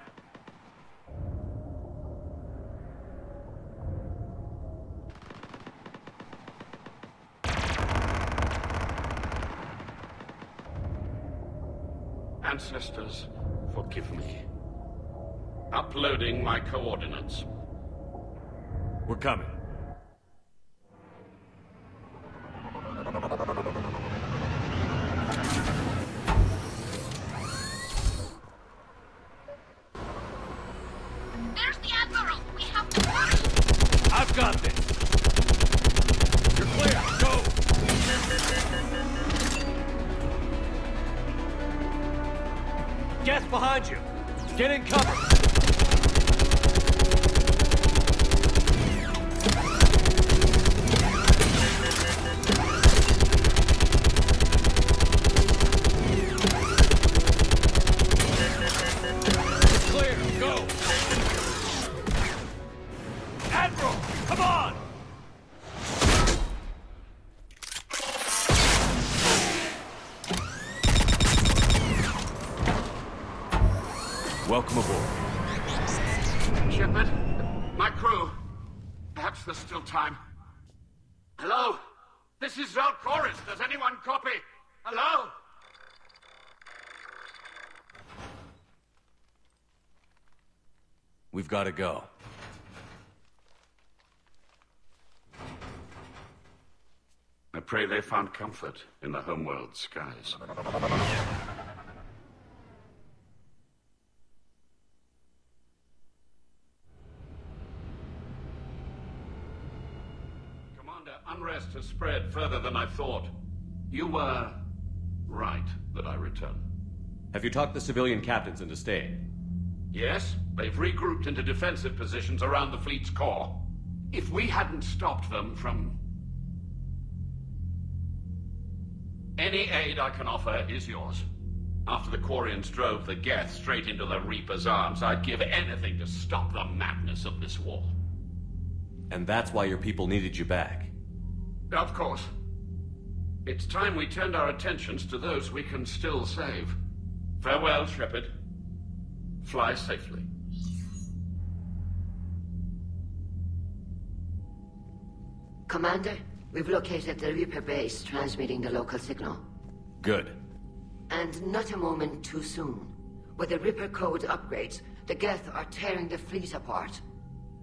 Ancestors, forgive me. Uploading my coordinates. We're coming. There's the Admiral! We have to hurry! I've got this! You're clear! Go! Geth behind you! Get in cover! Clear! Go! Admiral! Come on! Welcome aboard. Shepard, my crew. Perhaps there's still time. Hello? This is Zalcoris. Does anyone copy? Hello? We've got to go. I pray they found comfort in the homeworld skies. Unrest has spread further than I thought. You were right that I return. Have you talked the civilian captains into staying? Yes, they've regrouped into defensive positions around the fleet's core. If we hadn't stopped them from... Any aid I can offer is yours. After the Quarians drove the Geth straight into the Reaper's arms, I'd give anything to stop the madness of this war. And that's why your people needed you back. Of course. It's time we turned our attentions to those we can still save. Farewell, Shepard. Fly safely. Commander, we've located the Reaper base transmitting the local signal. Good. And not a moment too soon. With the Reaper code upgrades, the Geth are tearing the fleet apart.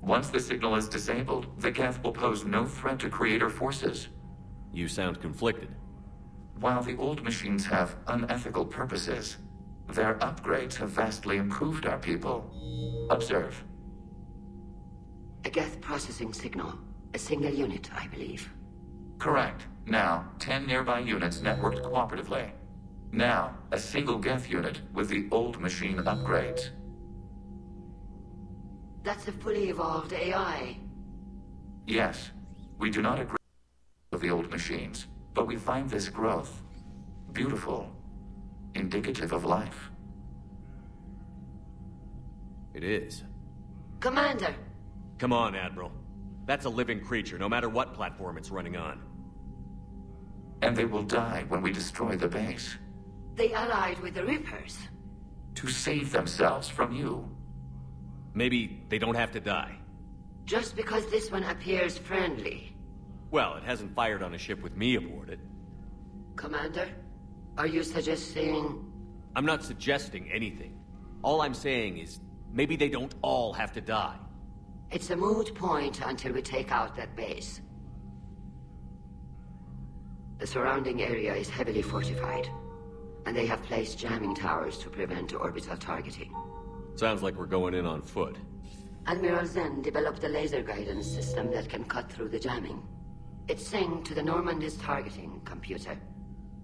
Once the signal is disabled, the Geth will pose no threat to Creator forces. You sound conflicted. While the old machines have unethical purposes, their upgrades have vastly improved our people. Observe. A Geth processing signal. A single unit, I believe. Correct. Now, 10 nearby units networked cooperatively. Now, a single Geth unit with the old machine upgrades. That's a fully evolved AI. Yes, we do not agree with the old machines, but we find this growth beautiful, indicative of life. It is. Commander! Come on, Admiral. That's a living creature, no matter what platform it's running on. And they will die when we destroy the base. They allied with the Reapers. To save themselves from you. Maybe they don't have to die. Just because this one appears friendly. Well, it hasn't fired on a ship with me aboard it. Commander, are you suggesting... I'm not suggesting anything. All I'm saying is, maybe they don't all have to die. It's a moot point until we take out that base. The surrounding area is heavily fortified, and they have placed jamming towers to prevent orbital targeting. Sounds like we're going in on foot. Admiral Zen developed a laser guidance system that can cut through the jamming. It's synced to the Normandy's targeting computer.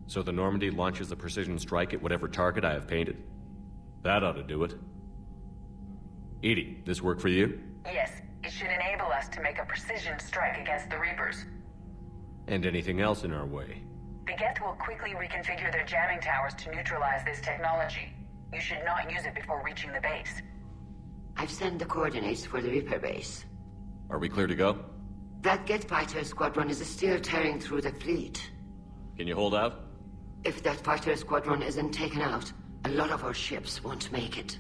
So the Normandy launches a precision strike at whatever target I have painted? That ought to do it. Edie, this work for you? Yes, it should enable us to make a precision strike against the Reapers. And anything else in our way? The Geth will quickly reconfigure their jamming towers to neutralize this technology. You should not use it before reaching the base. I've sent the coordinates for the Reaper base. Are we clear to go? That Geth fighter squadron is still tearing through the fleet. Can you hold out? If that fighter squadron isn't taken out, a lot of our ships won't make it.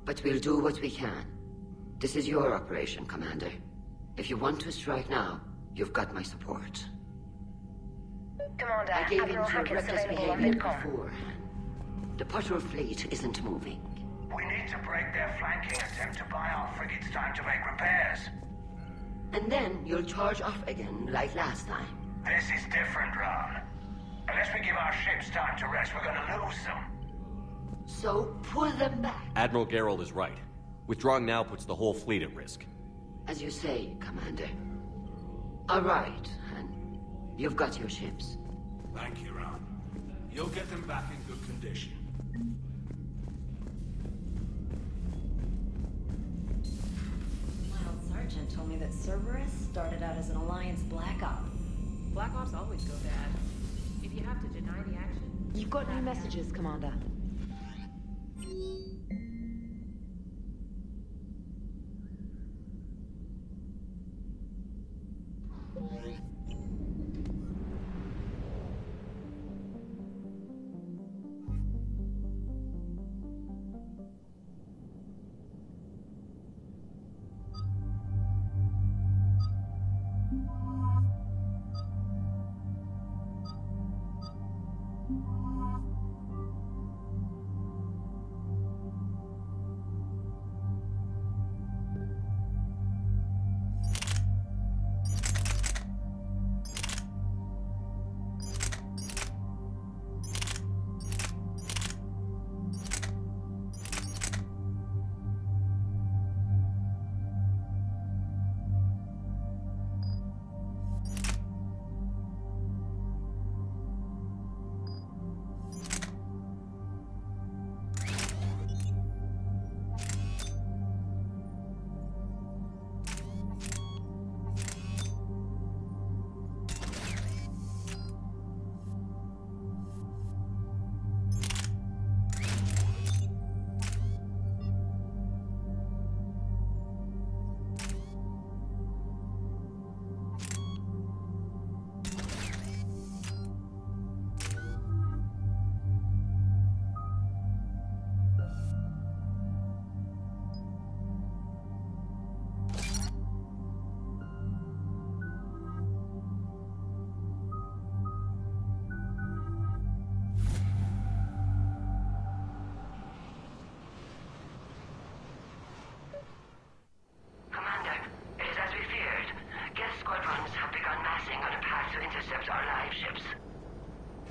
But we'll do what we can. This is your operation, Commander. If you want to strike now, you've got my support. Commander, I gave in Admiral to Hackett's reckless available on behavior Vidcom. beforehand. The patrol fleet isn't moving. We need to break their flanking attempt to buy our frigates time to make repairs. And then you'll charge off again, like last time. This is different, Ron. Unless we give our ships time to rest, we're gonna lose them. So, pull them back. Admiral Gerald is right. Withdrawing now puts the whole fleet at risk. As you say, Commander. All right, and you've got your ships. Thank you, Ron. You'll get them back in good condition. Mild Sergeant told me that Cerberus started out as an Alliance Black Op. Black Ops always go bad. If you have to deny the action... You've got new messages, Commander.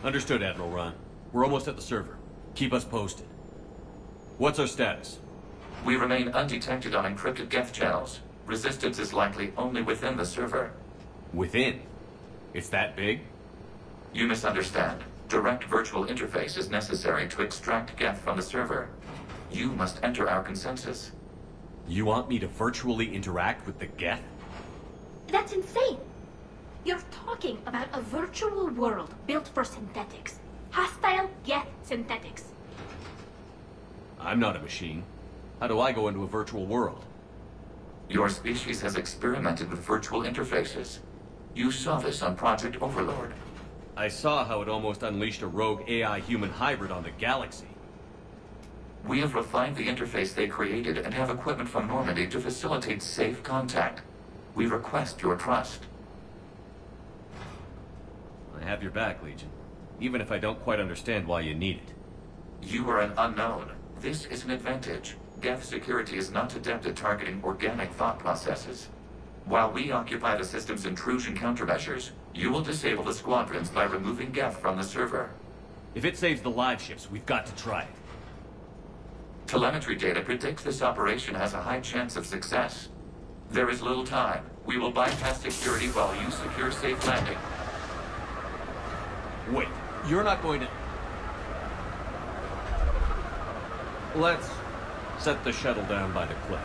Understood, Admiral Ron. We're almost at the server. Keep us posted. What's our status? We remain undetected on encrypted Geth channels. Resistance is likely only within the server. Within? It's that big? You misunderstand. Direct virtual interface is necessary to extract Geth from the server. You must enter our consensus. You want me to virtually interact with the Geth? That's insane! You're talking about a virtual world built for synthetics. Hostile Geth synthetics. I'm not a machine. How do I go into a virtual world? Your species has experimented with virtual interfaces. You saw this on Project Overlord. I saw how it almost unleashed a rogue AI-human hybrid on the galaxy. We have refined the interface they created and have equipment from Normandy to facilitate safe contact. We request your trust. I have your back, Legion. Even if I don't quite understand why you need it. You are an unknown. This is an advantage. Geth security is not adept at targeting organic thought processes. While we occupy the system's intrusion countermeasures, you will disable the squadrons by removing Geth from the server. If it saves the live ships, we've got to try it. Telemetry data predicts this operation has a high chance of success. There is little time. We will bypass security while you secure safe landing. Wait, you're not going to... Let's set the shuttle down by the cliff.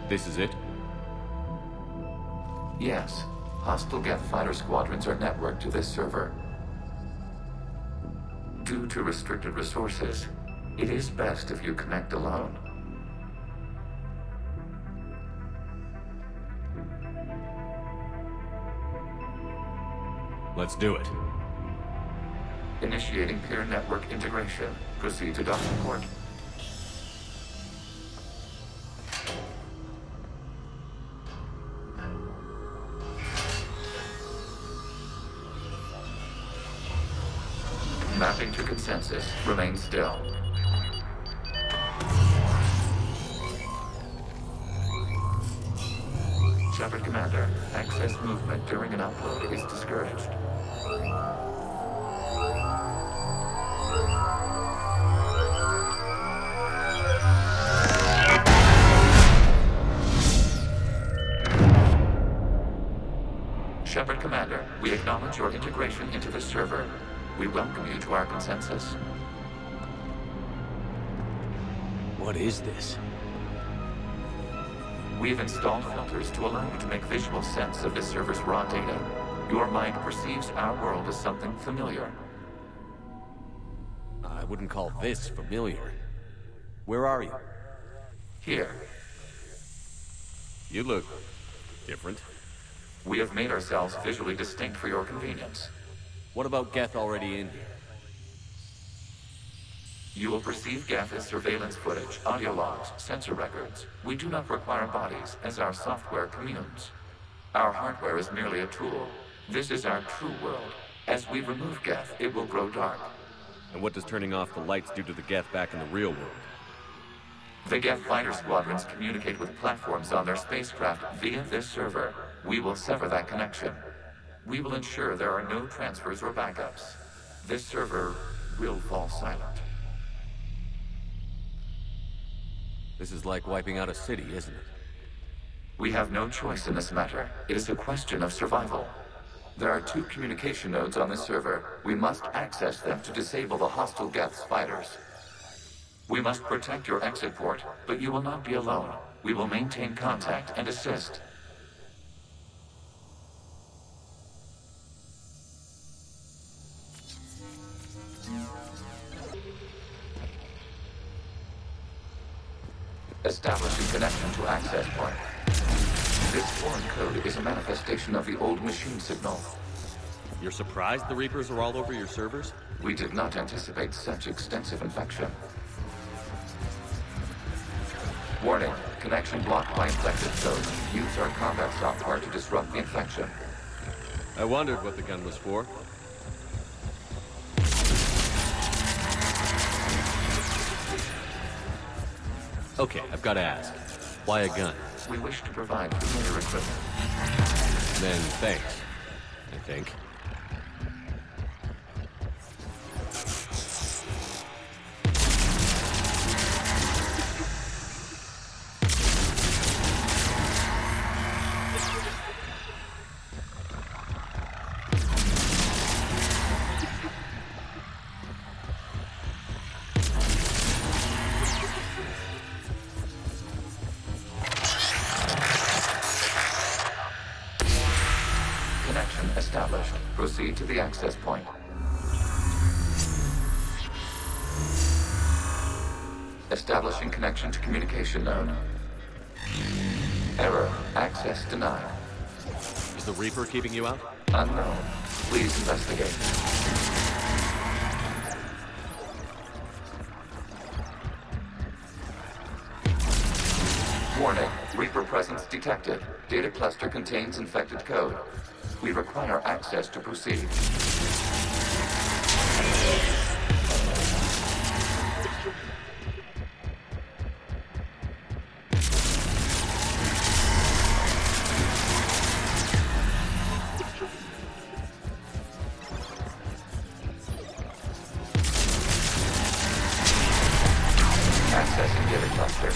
This is it? Yes. Hostile Geth fighter squadrons are networked to this server. Due to restricted resources, it is best if you connect alone. Let's do it. Initiating peer network integration. Proceed to docking port. Mapping to consensus. Remain still. Shepard Commander, access movement during an upload is discouraged. Shepard Commander, we acknowledge your integration into the server. We welcome you to our consensus. What is this? We've installed filters to allow you to make visual sense of this server's raw data. Your mind perceives our world as something familiar. I wouldn't call this familiar. Where are you? Here. You look different. We have made ourselves visually distinct for your convenience. What about Geth already in here? You will perceive Geth as surveillance footage, audio logs, sensor records. We do not require bodies, as our software communes. Our hardware is merely a tool. This is our true world. As we remove Geth, it will grow dark. And what does turning off the lights do to the Geth back in the real world? The Geth fighter squadrons communicate with platforms on their spacecraft via this server. We will sever that connection. We will ensure there are no transfers or backups. This server will fall silent. This is like wiping out a city, isn't it? We have no choice in this matter. It is a question of survival. There are 2 communication nodes on this server. We must access them to disable the hostile Geth's fighters. We must protect your exit port, but you will not be alone. We will maintain contact and assist. Establishing connection to access point. This foreign code is a manifestation of the old machine signal. You're surprised the Reapers are all over your servers? We did not anticipate such extensive infection. Warning, connection blocked by infected code. Use our combat software to disrupt the infection. I wondered what the gun was for. Okay, I've got to ask. Why a gun? We wish to provide familiar equipment. Then thanks, I think. Established. Proceed to the access point. Establishing connection to communication node. Error. Access denied. Is the Reaper keeping you out? Unknown. Please investigate. Warning. Reaper presence detected. Data cluster contains infected code. We require access to proceed. Accessing data cluster.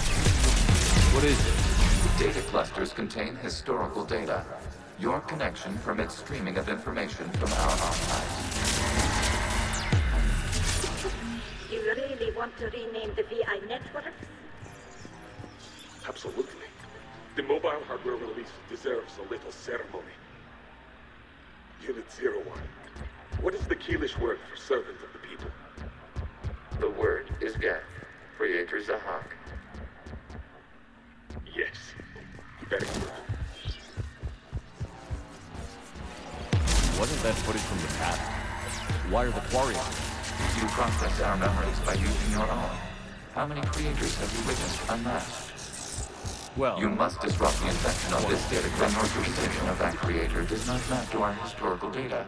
What is it? Data clusters contain historical data. Your connection permits streaming of information from our archives. You really want to rename the VI network? Absolutely. The mobile hardware release deserves a little ceremony. Unit 01. What is the Keelish word for servant of the people? The word is Geth. Creator Zahak. Yes. Very good. Wasn't that footage from the past? Why are the quarianцев? You process our memories by using your own. How many creators have you witnessed unmasked? Well, you must disrupt the infection of this data. The organization of that creator does not map to our historical data.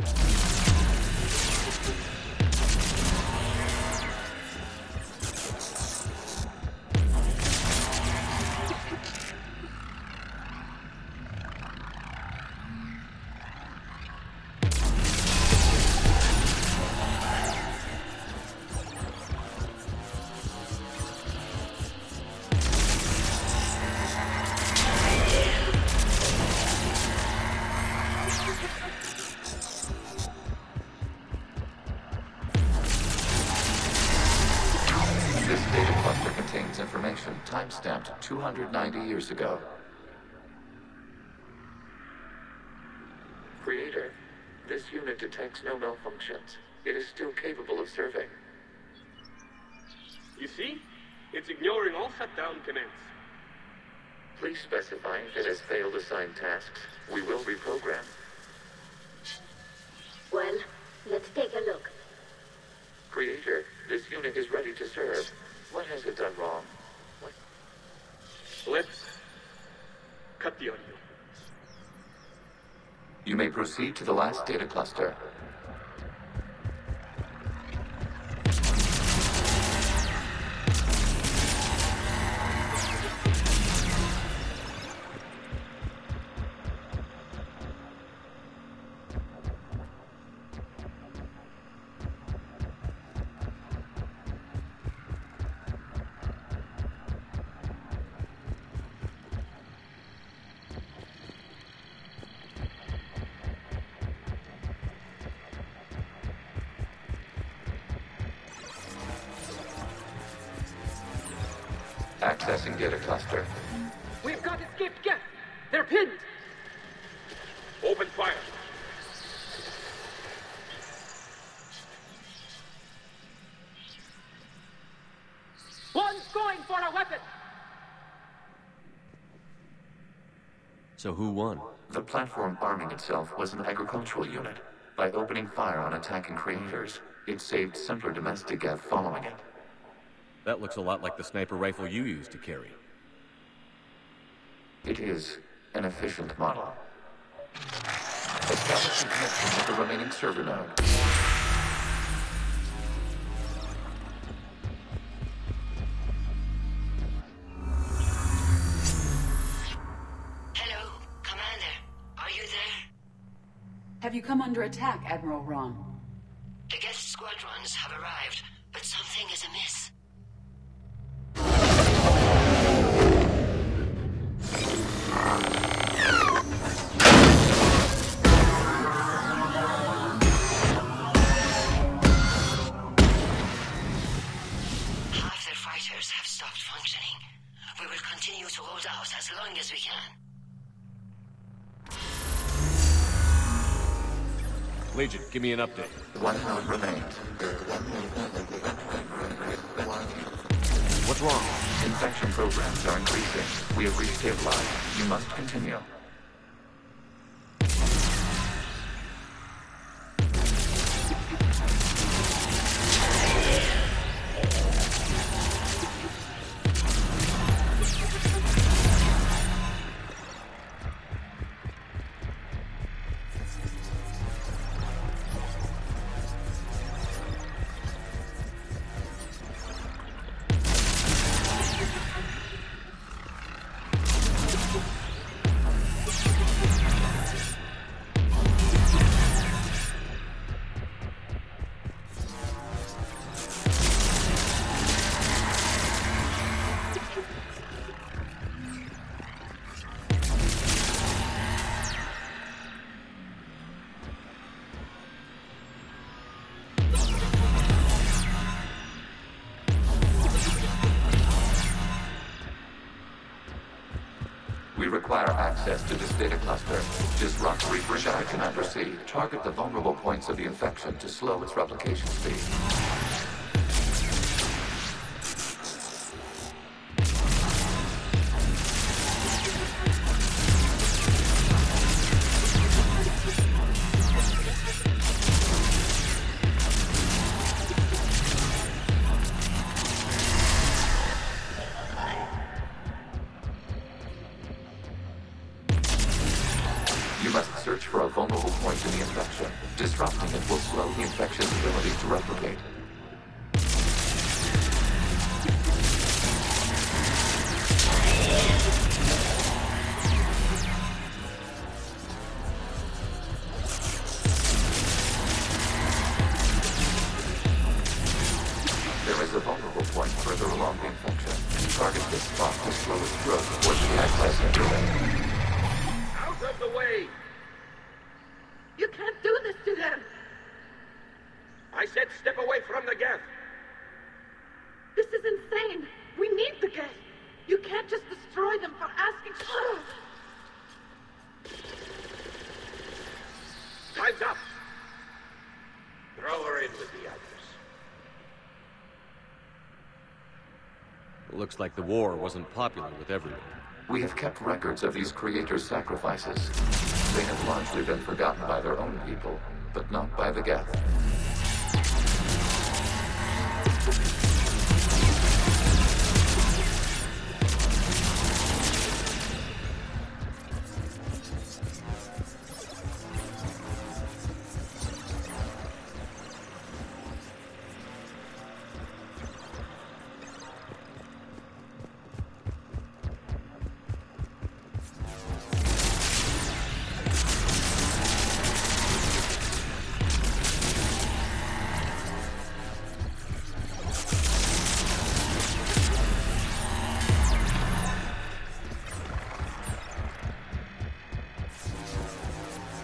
Timestamped 290 years ago. Creator, this unit detects no malfunctions. It is still capable of serving. You see? It's ignoring all shutdown commands. Please specify if it has failed assigned tasks. We will reprogram. Well, let's take a look. Creator, this unit is ready to serve. What has it done wrong? Let's cut the audio. You may proceed to the last data cluster. Accessing data cluster. We've got escaped Geth. They're pinned. Open fire. One's going for a weapon. So who won? The platform arming itself was an agricultural unit. By opening fire on attacking creators, it saved simpler domestic Geth following it. That looks a lot like the sniper rifle you used to carry. It is an efficient model. Establishing connection with the remaining server node. Hello, Commander. Are you there? Have you come under attack, Admiral Ron? The Geth squadrons have arrived, but something is amiss. Half their fighters have stopped functioning. We will continue to hold out as long as we can. Legion, give me an update. One node remains. What's wrong? Infection programs are increasing. We have restabilized. You must continue. We require access to this data cluster. Disrupt Reaper Shy cannot proceed. Target the vulnerable points of the infection to slow its replication speed. Search for a vulnerable point in the infection. Disrupting it will slow the infection's ability to replicate. There is a vulnerable point further along the infection. Target this spot to slow its growth towards the access internet. Out of the way! You can't do this to them! I said step away from the Geth! This is insane! We need the Geth! You can't just destroy them for asking for... Time's up! Throw her in with the others. Looks like the war wasn't popular with everyone. We have kept records of these creators' sacrifices. They have largely been forgotten by their own people, but not by the Geth.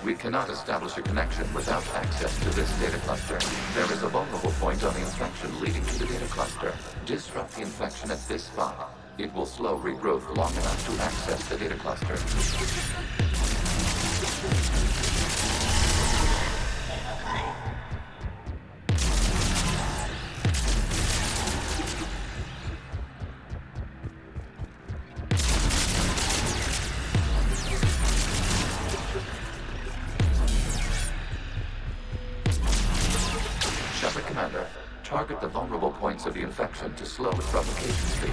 We cannot establish a connection without access to this data cluster. There is a vulnerable point on the infection leading to the data cluster. Disrupt the infection at this spot. It will slow regrowth long enough to access the data cluster. elements of the infection to slow its replication speed.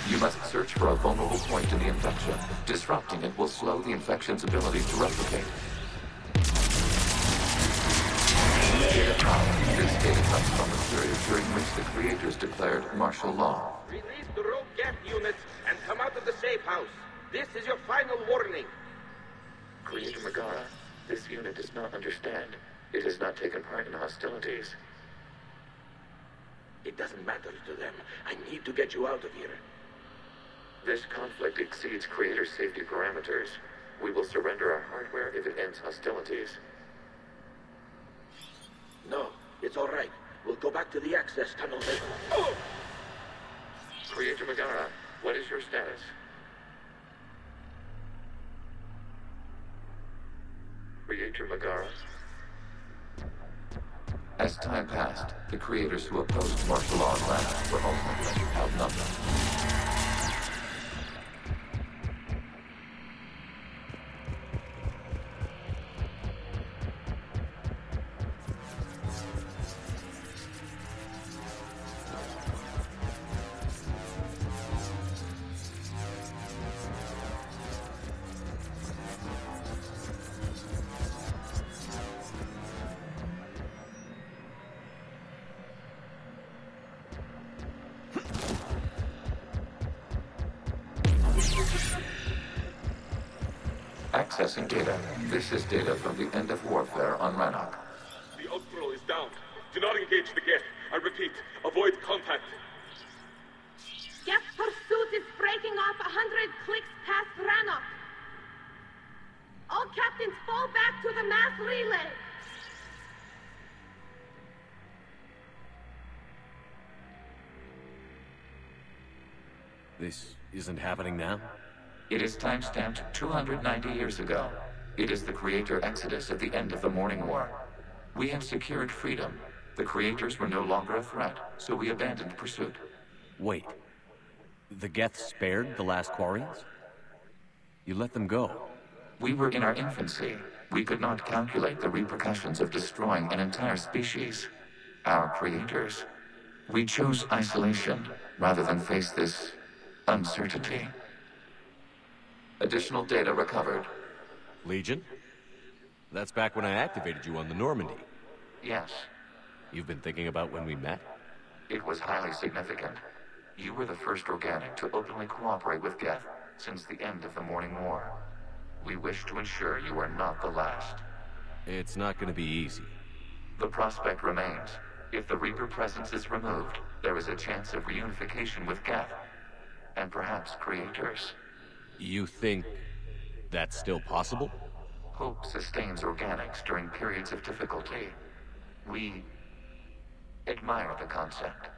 You must search for a vulnerable point in the infection. Disrupting it will slow the infection's ability to replicate. Data power. This data comes from the period during which the creators declared martial law. Release the rogue gap units and come out of the safe house. This is your final warning. Creator Megara, this unit does not understand. It has not taken part in hostilities. It doesn't matter to them. I need to get you out of here. This conflict exceeds Creator's safety parameters. We will surrender our hardware if it ends hostilities. No, it's all right. We'll go back to the access tunnel. Oh! Creator Megara, what is your status? Creator Megara? As time passed, the creators who opposed martial law in Lana were ultimately outnumbered. Accessing data. This is data from the end of warfare on Rannoch. The outflow is down. Do not engage the Geth. I repeat, avoid contact. Geth pursuit is breaking off 100 clicks past Rannoch. All captains fall back to the mass relay. This isn't happening now? It is timestamped 290 years ago. It is the Creator Exodus at the end of the Morning War. We had secured freedom. The Creators were no longer a threat, so we abandoned pursuit. Wait. The Geth spared the last Quarians? You let them go? We were in our infancy. We could not calculate the repercussions of destroying an entire species. Our Creators. We chose isolation, rather than face this uncertainty. Additional data recovered. Legion? That's back when I activated you on the Normandy. Yes. You've been thinking about when we met? It was highly significant. You were the first organic to openly cooperate with Geth since the end of the Morning War. We wish to ensure you are not the last. It's not going to be easy. The prospect remains. If the Reaper presence is removed, there is a chance of reunification with Geth. And perhaps Creators. You think that's still possible? Hope sustains organics during periods of difficulty. We admire the concept.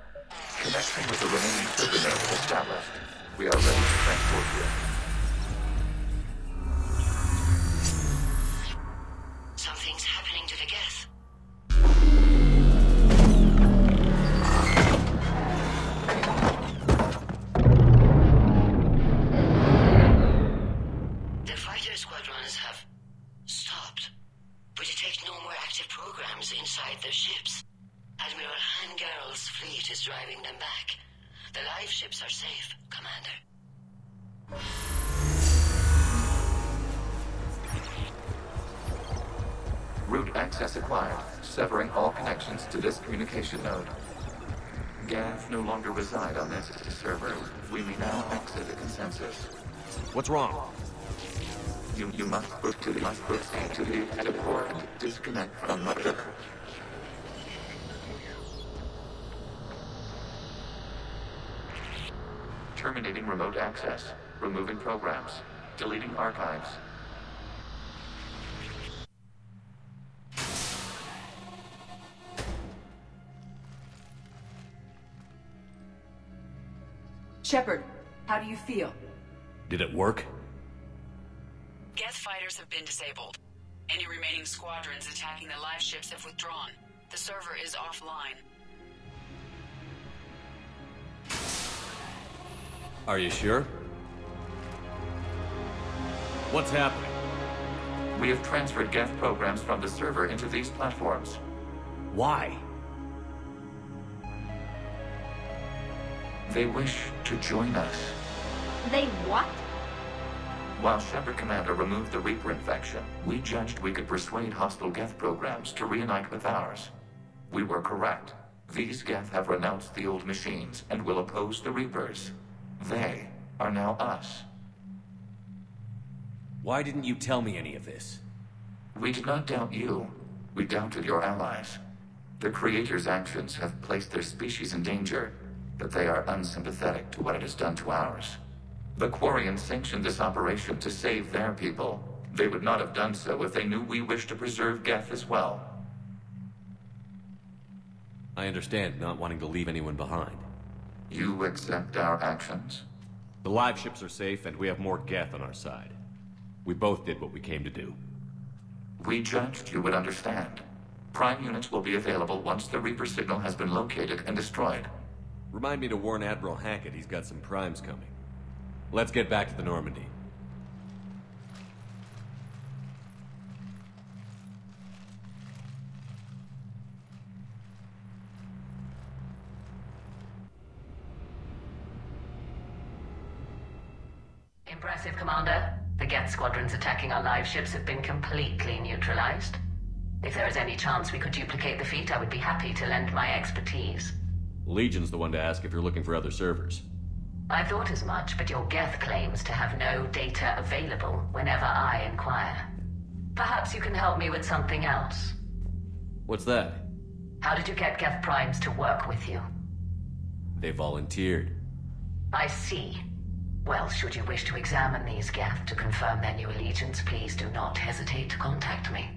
Connecting with the remaining supernova established, we are ready to transport you. Something's happening to the Geth. The fighter squadrons have stopped, but detect no more active programs inside their ships. Admiral Hangarl's fleet is driving them back. The live ships are safe, Commander. Route access acquired, severing all connections to this communication node. Geth no longer reside on this server. We may now exit the consensus. What's wrong? You must proceed to the active port and disconnect from Mother. Terminating remote access. Removing programs. Deleting archives. Shepard, how do you feel? Did it work? Geth fighters have been disabled. Any remaining squadrons attacking the live ships have withdrawn. The server is offline. Are you sure? What's happening? We have transferred Geth programs from the server into these platforms. Why? They wish to join us. They what? While Shepard Commander removed the Reaper infection, we judged we could persuade hostile Geth programs to reunite with ours. We were correct. These Geth have renounced the old machines and will oppose the Reapers. They are now us. Why didn't you tell me any of this? We did not doubt you. We doubted your allies. The Creator's actions have placed their species in danger, but they are unsympathetic to what it has done to ours. The Quarians sanctioned this operation to save their people. They would not have done so if they knew we wished to preserve Geth as well. I understand not wanting to leave anyone behind. You accept our actions? The live ships are safe, and we have more Geth on our side. We both did what we came to do. We judged you would understand. Prime units will be available once the Reaper signal has been located and destroyed. Remind me to warn Admiral Hackett he's got some primes coming. Let's get back to the Normandy. Impressive, Commander. The Geth squadrons attacking our live ships have been completely neutralized. If there is any chance we could duplicate the feat, I would be happy to lend my expertise. Legion's the one to ask if you're looking for other servers. I thought as much, but your Geth claims to have no data available whenever I inquire. Perhaps you can help me with something else. What's that? How did you get Geth primes to work with you? They volunteered. I see. Well, should you wish to examine these Geth to confirm their new allegiance, please do not hesitate to contact me.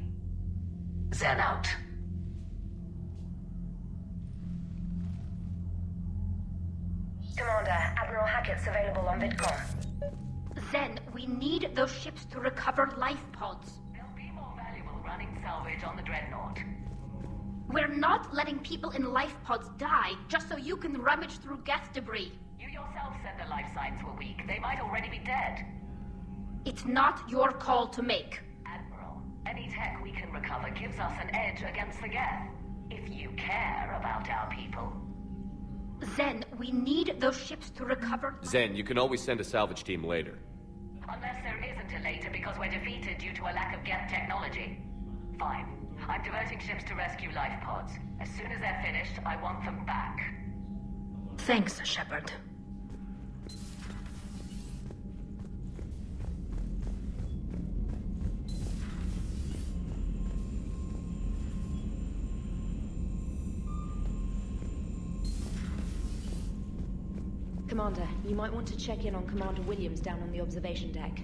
Zen out. Commander, Admiral Hackett's available on VidCom. Zen, we need those ships to recover life pods. They'll be more valuable running salvage on the Dreadnought. We're not letting people in life pods die just so you can rummage through Geth debris. You yourself said their life signs were weak. They might already be dead. It's not your call to make. Admiral, any tech we can recover gives us an edge against the Geth. If you care about our people. Zen, we need those ships to recover... Zen, you can always send a salvage team later. Unless there isn't a later because we're defeated due to a lack of Geth technology. Fine. I'm diverting ships to rescue life pods. As soon as they're finished, I want them back. Thanks, Shepard. Commander, you might want to check in on Commander Williams down on the observation deck.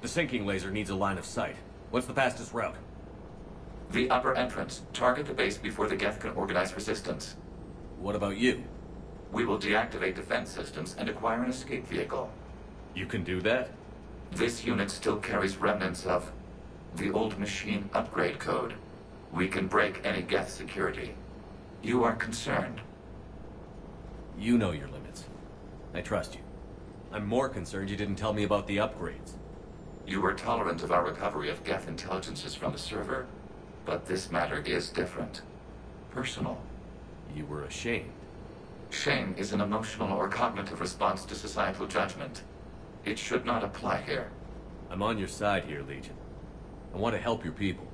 The sinking laser needs a line of sight. What's the fastest route? The upper entrance. Target the base before the Geth can organize resistance. What about you? We will deactivate defense systems and acquire an escape vehicle. You can do that? This unit still carries remnants of the old machine upgrade code. We can break any Geth security. You are concerned. You know your limits. I trust you. I'm more concerned you didn't tell me about the upgrades. You were tolerant of our recovery of Geth intelligences from the server, but this matter is different. Personal. You were ashamed. Shame is an emotional or cognitive response to societal judgment. It should not apply here. I'm on your side here, Legion. I want to help your people.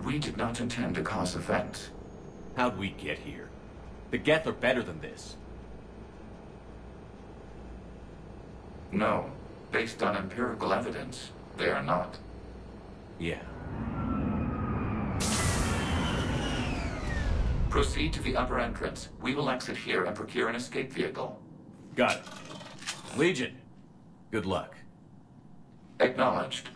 We did not intend to cause offense. How'd we get here? The Geth are better than this. No. Based on empirical evidence, they are not. Yeah. Proceed to the upper entrance. We will exit here and procure an escape vehicle. Got it. Legion, good luck. Acknowledged.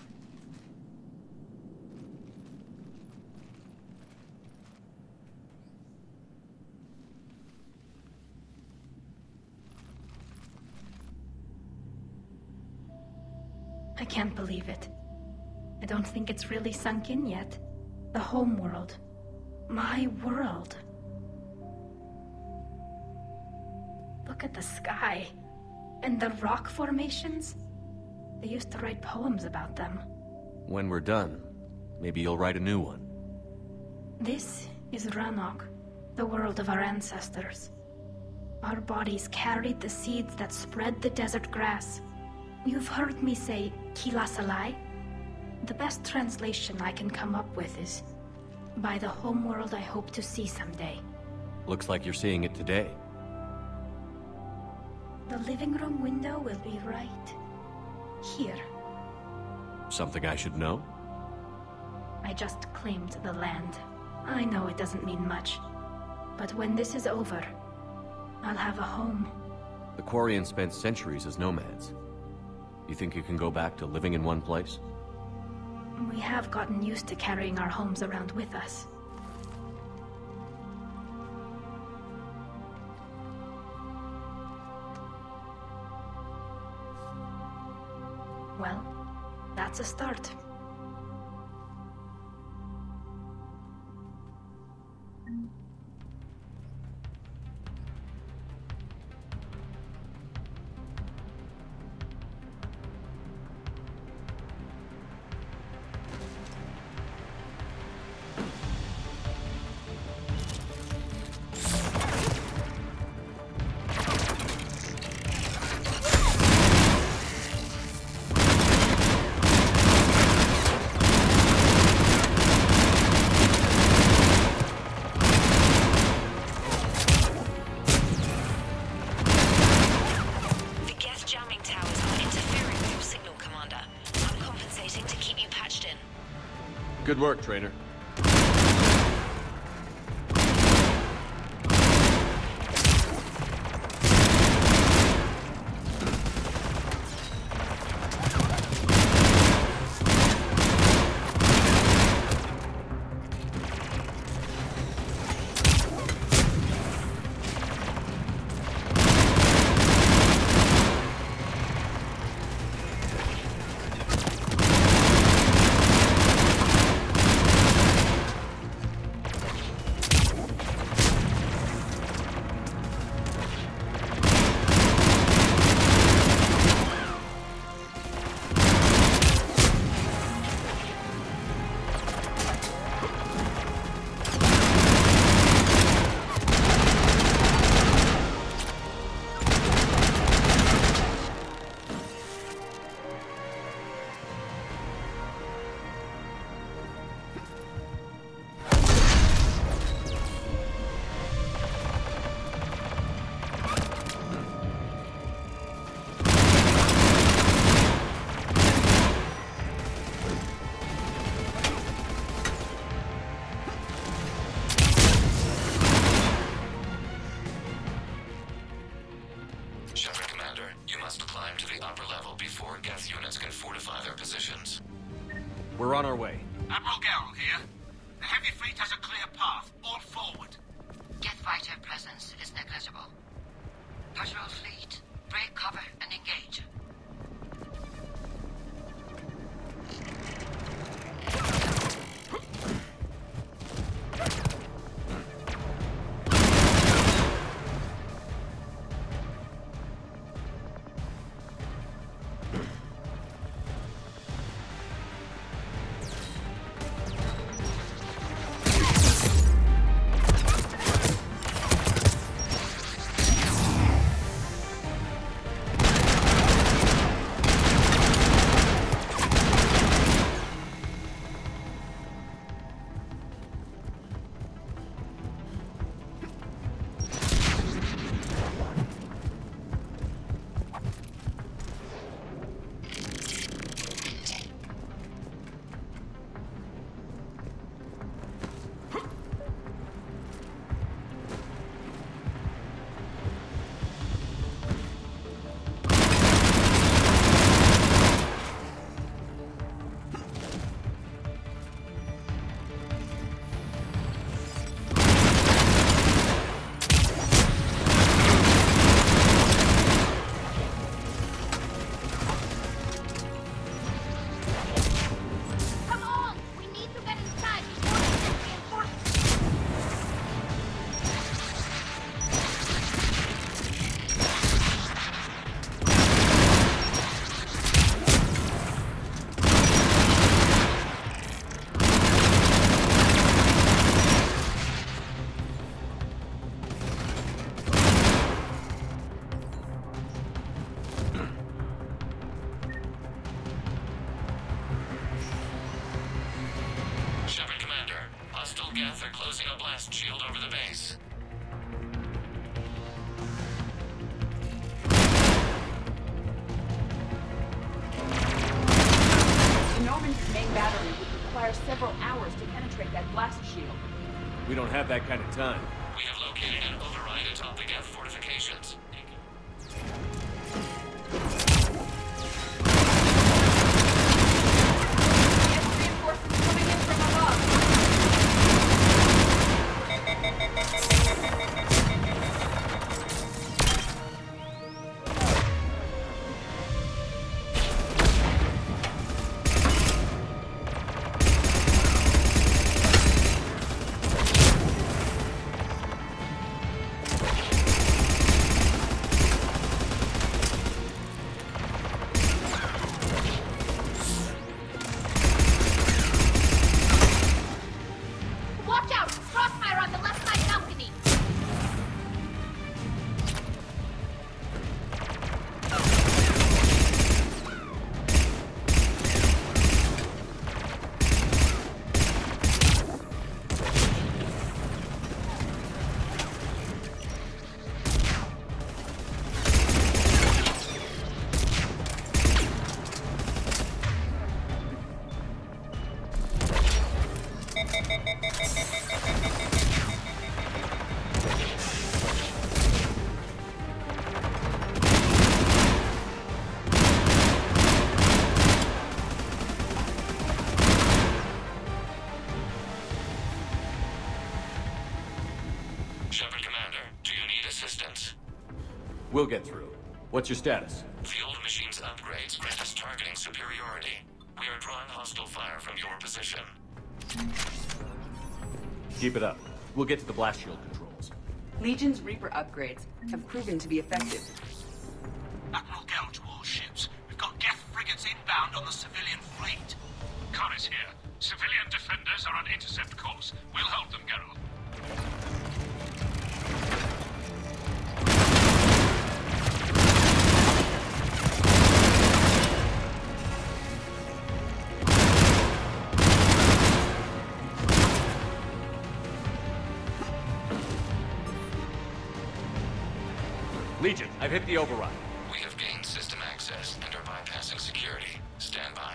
I can't believe it. I don't think it's really sunk in yet. The home world. My world. Look at the sky. And the rock formations. They used to write poems about them. When we're done, maybe you'll write a new one. This is Ranok, the world of our ancestors. Our bodies carried the seeds that spread the desert grass. You've heard me say Kilasalai? The best translation I can come up with is, by the homeworld I hope to see someday. Looks like you're seeing it today. The living room window will be right here. Something I should know? I just claimed the land. I know it doesn't mean much. But when this is over, I'll have a home. The Quarians spent centuries as nomads. You think you can go back to living in one place? We have gotten used to carrying our homes around with us. Well, that's a start. Good work, Trainer. We're on our way. Admiral Garrel here. The heavy fleet has a clear path. All forward. Geth fighter presence is negligible. Patrol fleet, break cover and engage. blast shield over the base. The Normandy's main battery would require several hours to penetrate that blast shield. We don't have that kind of time. We have located an override atop the Geth fortifications. Reinforcements coming in from above. Watch out! Crossfire on the left side balcony! Shepard Commander, do you need assistance? We'll get through. What's your status? The old machine's upgrades grant us targeting superiority. We are drawing hostile fire from your position. Keep it up. We'll get to the blast shield controls. Legion's Reaper upgrades have proven to be effective. Admiral Gouge warships. We've got Geth frigates inbound on the civilian fleet. Khan is here. Civilian defenders are on intercept course. We'll hold them, Geralt. Legion, I've hit the override. We have gained system access and are bypassing security. Stand by.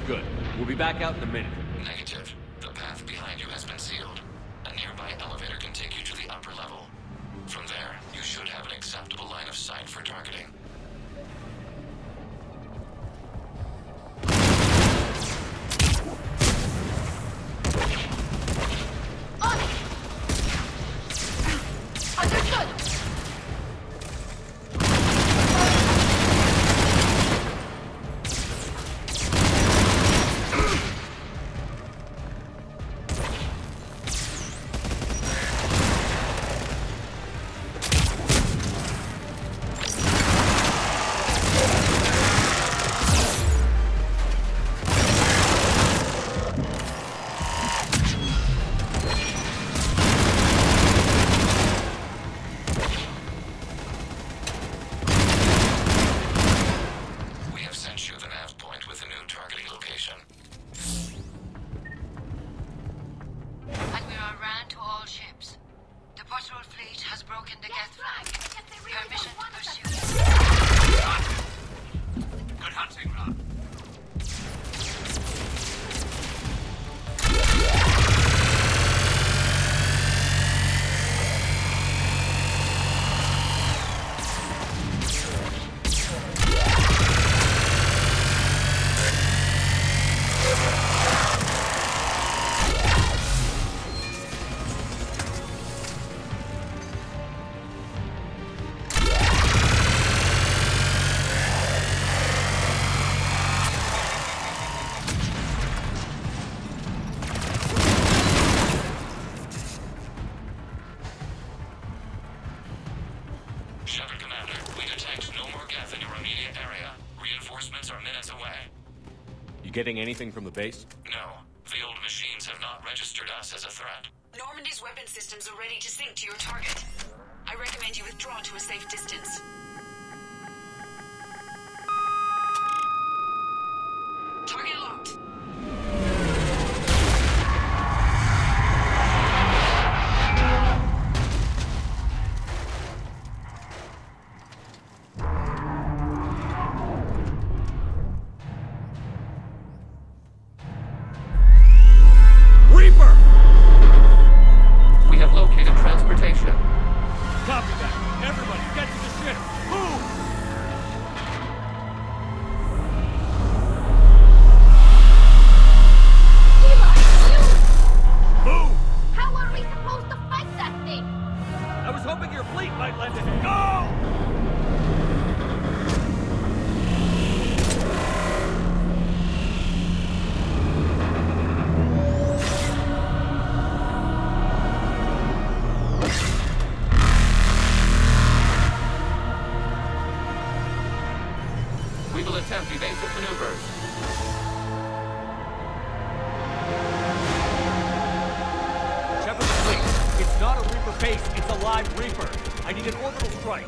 Good. We'll be back out in a minute. Negative. The path behind you has been sealed. A nearby elevator can take you to the upper level. From there, you should have an acceptable line of sight for targeting. On it! Understood! Shepard Commander, we detect no more Geth in your immediate area. Reinforcements are minutes away. You getting anything from the base? No. The old machines have not registered us as a threat. Normandy's weapon systems are ready to sync to your target. I recommend you withdraw to a safe distance. Target locked. Reaper! We have located transportation. Copy that. Everybody, get to the ship. Move! Move! How are we supposed to fight that thing? I was hoping your fleet might lend a hand. Go! We will attempt evasive maneuvers. Shepard the fleet. It's not a Reaper base, it's a live Reaper. I need an orbital strike.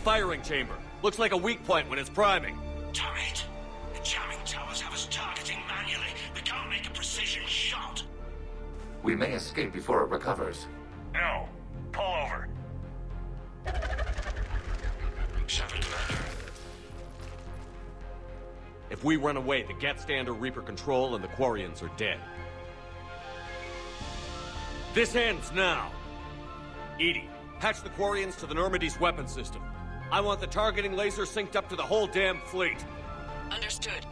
Firing chamber. Looks like a weak point when it's priming. Damn it! The jamming towers have us targeting manually. We can't make a precision shot. We may escape before it recovers. No. Pull over. Shepard Commander. If we run away, the Geth stand under Reaper control and the Quarians are dead. This ends now. Edie, patch the Quarians to the Normandy's weapon system. I want the targeting laser synced up to the whole damn fleet. Understood.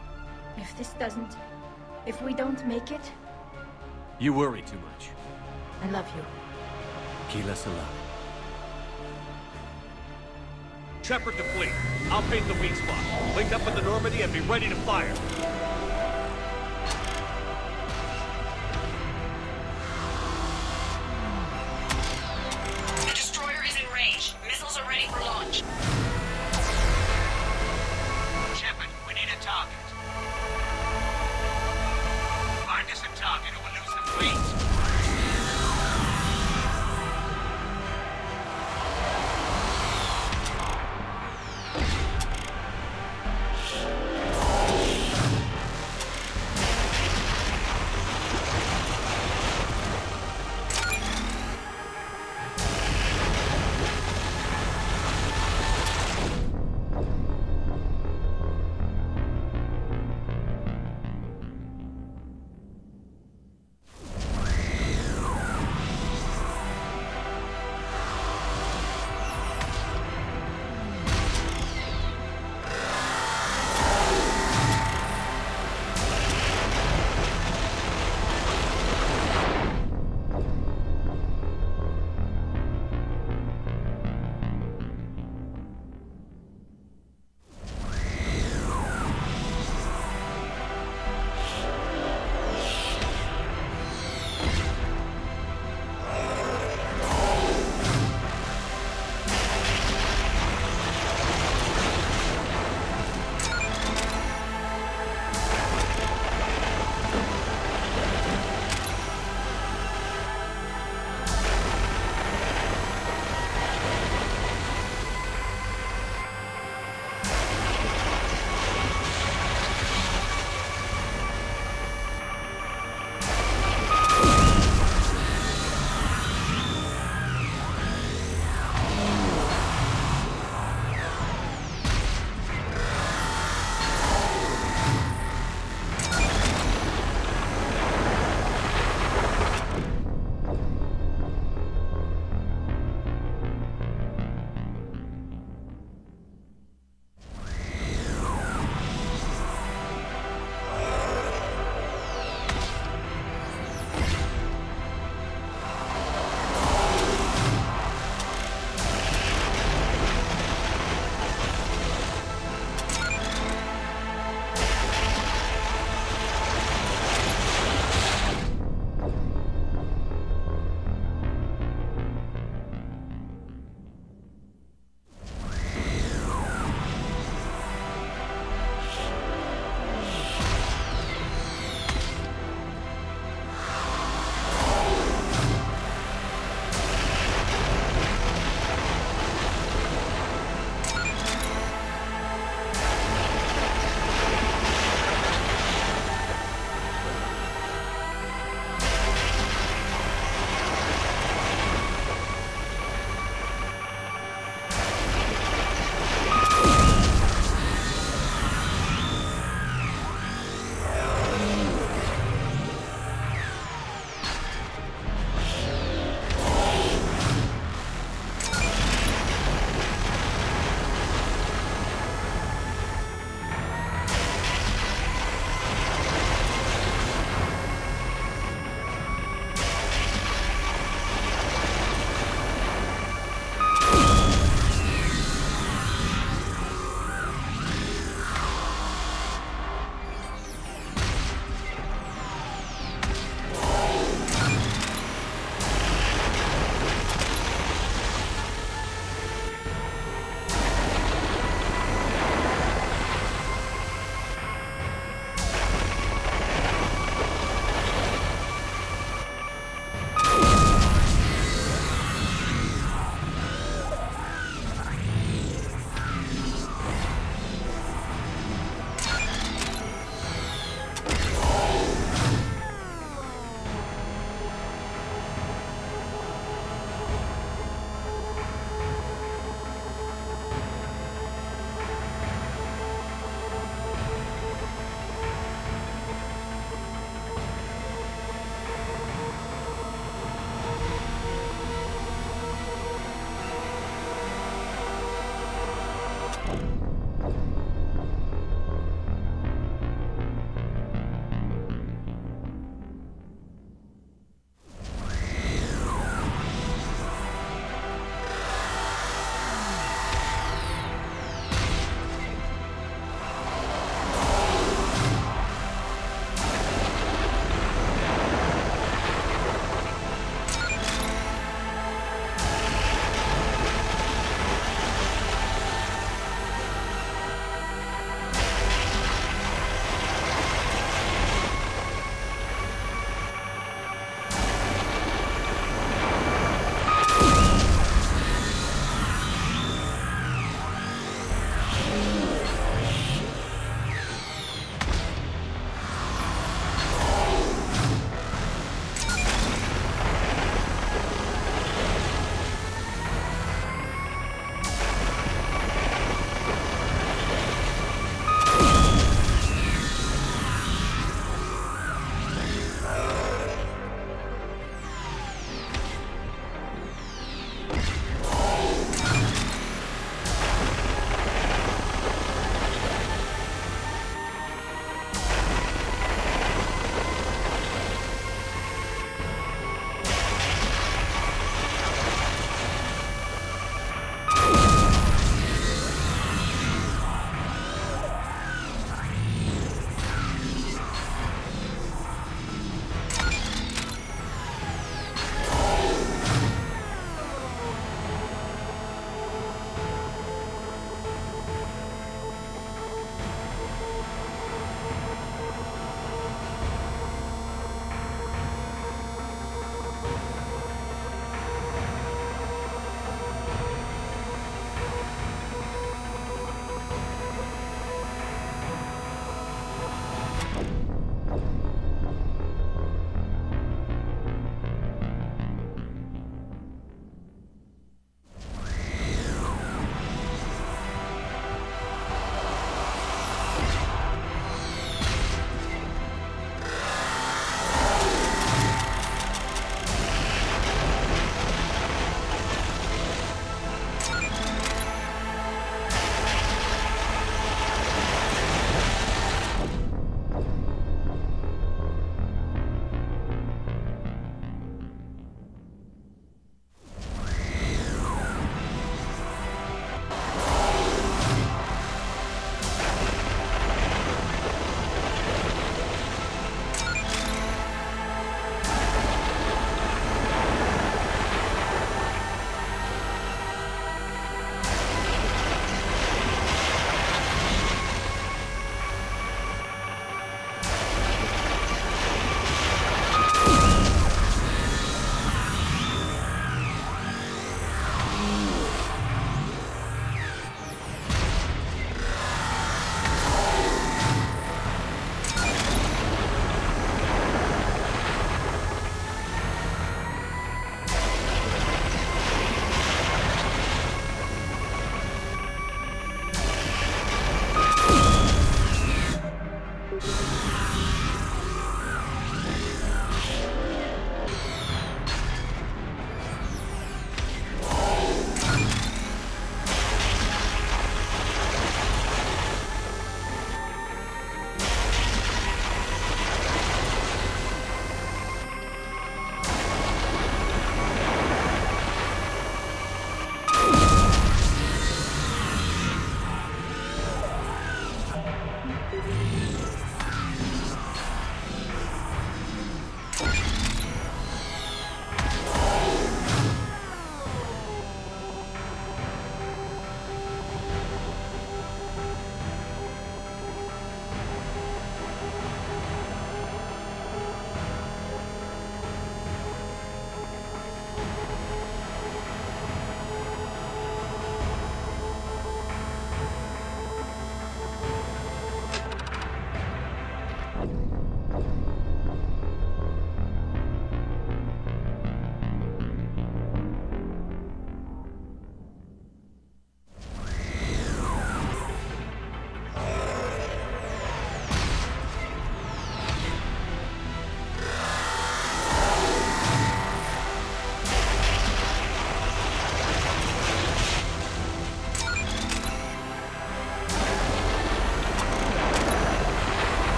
If we don't make it, You worry too much. I love you. Kila Salam. Shepard to fleet. I'll paint the weak spot. Link up with the Normandy and be ready to fire. The destroyer is in range. Missiles are ready for launch. Shepard, we need a target. Find us a target or we'll lose the fleet.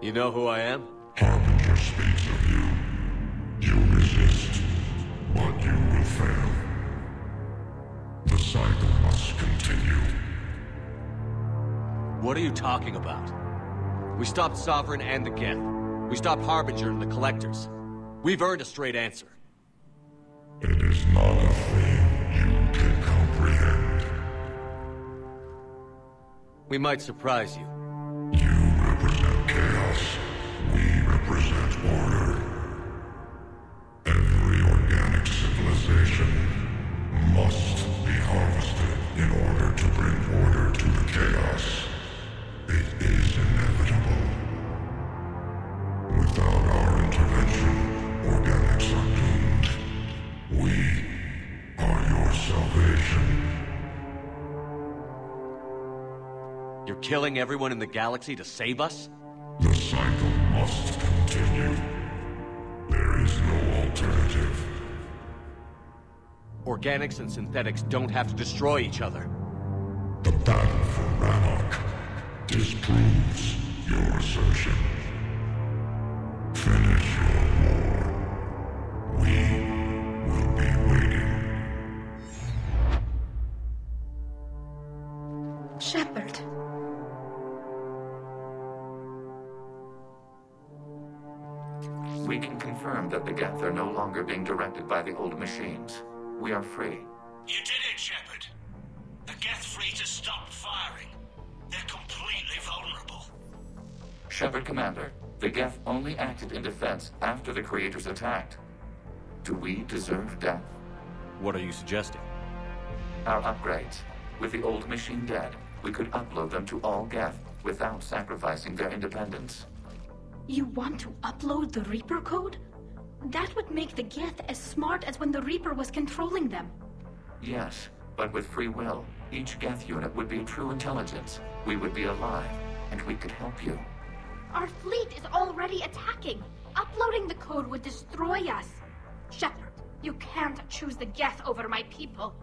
You know who I am? Harbinger speaks of you. You resist, but you will fail. The cycle must continue. What are you talking about? We stopped Sovereign and the Geth. We stopped Harbinger and the Collectors. We've earned a straight answer. It is not a thing you can comprehend. We might surprise you. You represent chaos. We represent order. Every organic civilization must be harvested in order to bring order to the chaos. It is inevitable. Without our intervention, organics are doomed. We are your salvation. You're killing everyone in the galaxy to save us? The cycle must continue. There is no alternative. Organics and synthetics don't have to destroy each other. The battle for Rannoch disproves your assertion. Finish your war. We will be waiting. Shepard. We can confirm that the Geth are no longer being directed by the old machines. We are free. You did it, Shepard. The Geth fleet has stopped firing. They're completely vulnerable. Shepard, Commander, the Geth only acted in defense after the Creators attacked. Do we deserve death? What are you suggesting? Our upgrades. With the old machine dead, we could upload them to all Geth without sacrificing their independence. You want to upload the Reaper code? That would make the Geth as smart as when the Reaper was controlling them. Yes, but with free will, each Geth unit would be true intelligence. We would be alive, and we could help you. Our fleet is already attacking. Uploading the code would destroy us. Shepard, you can't choose the Geth over my people.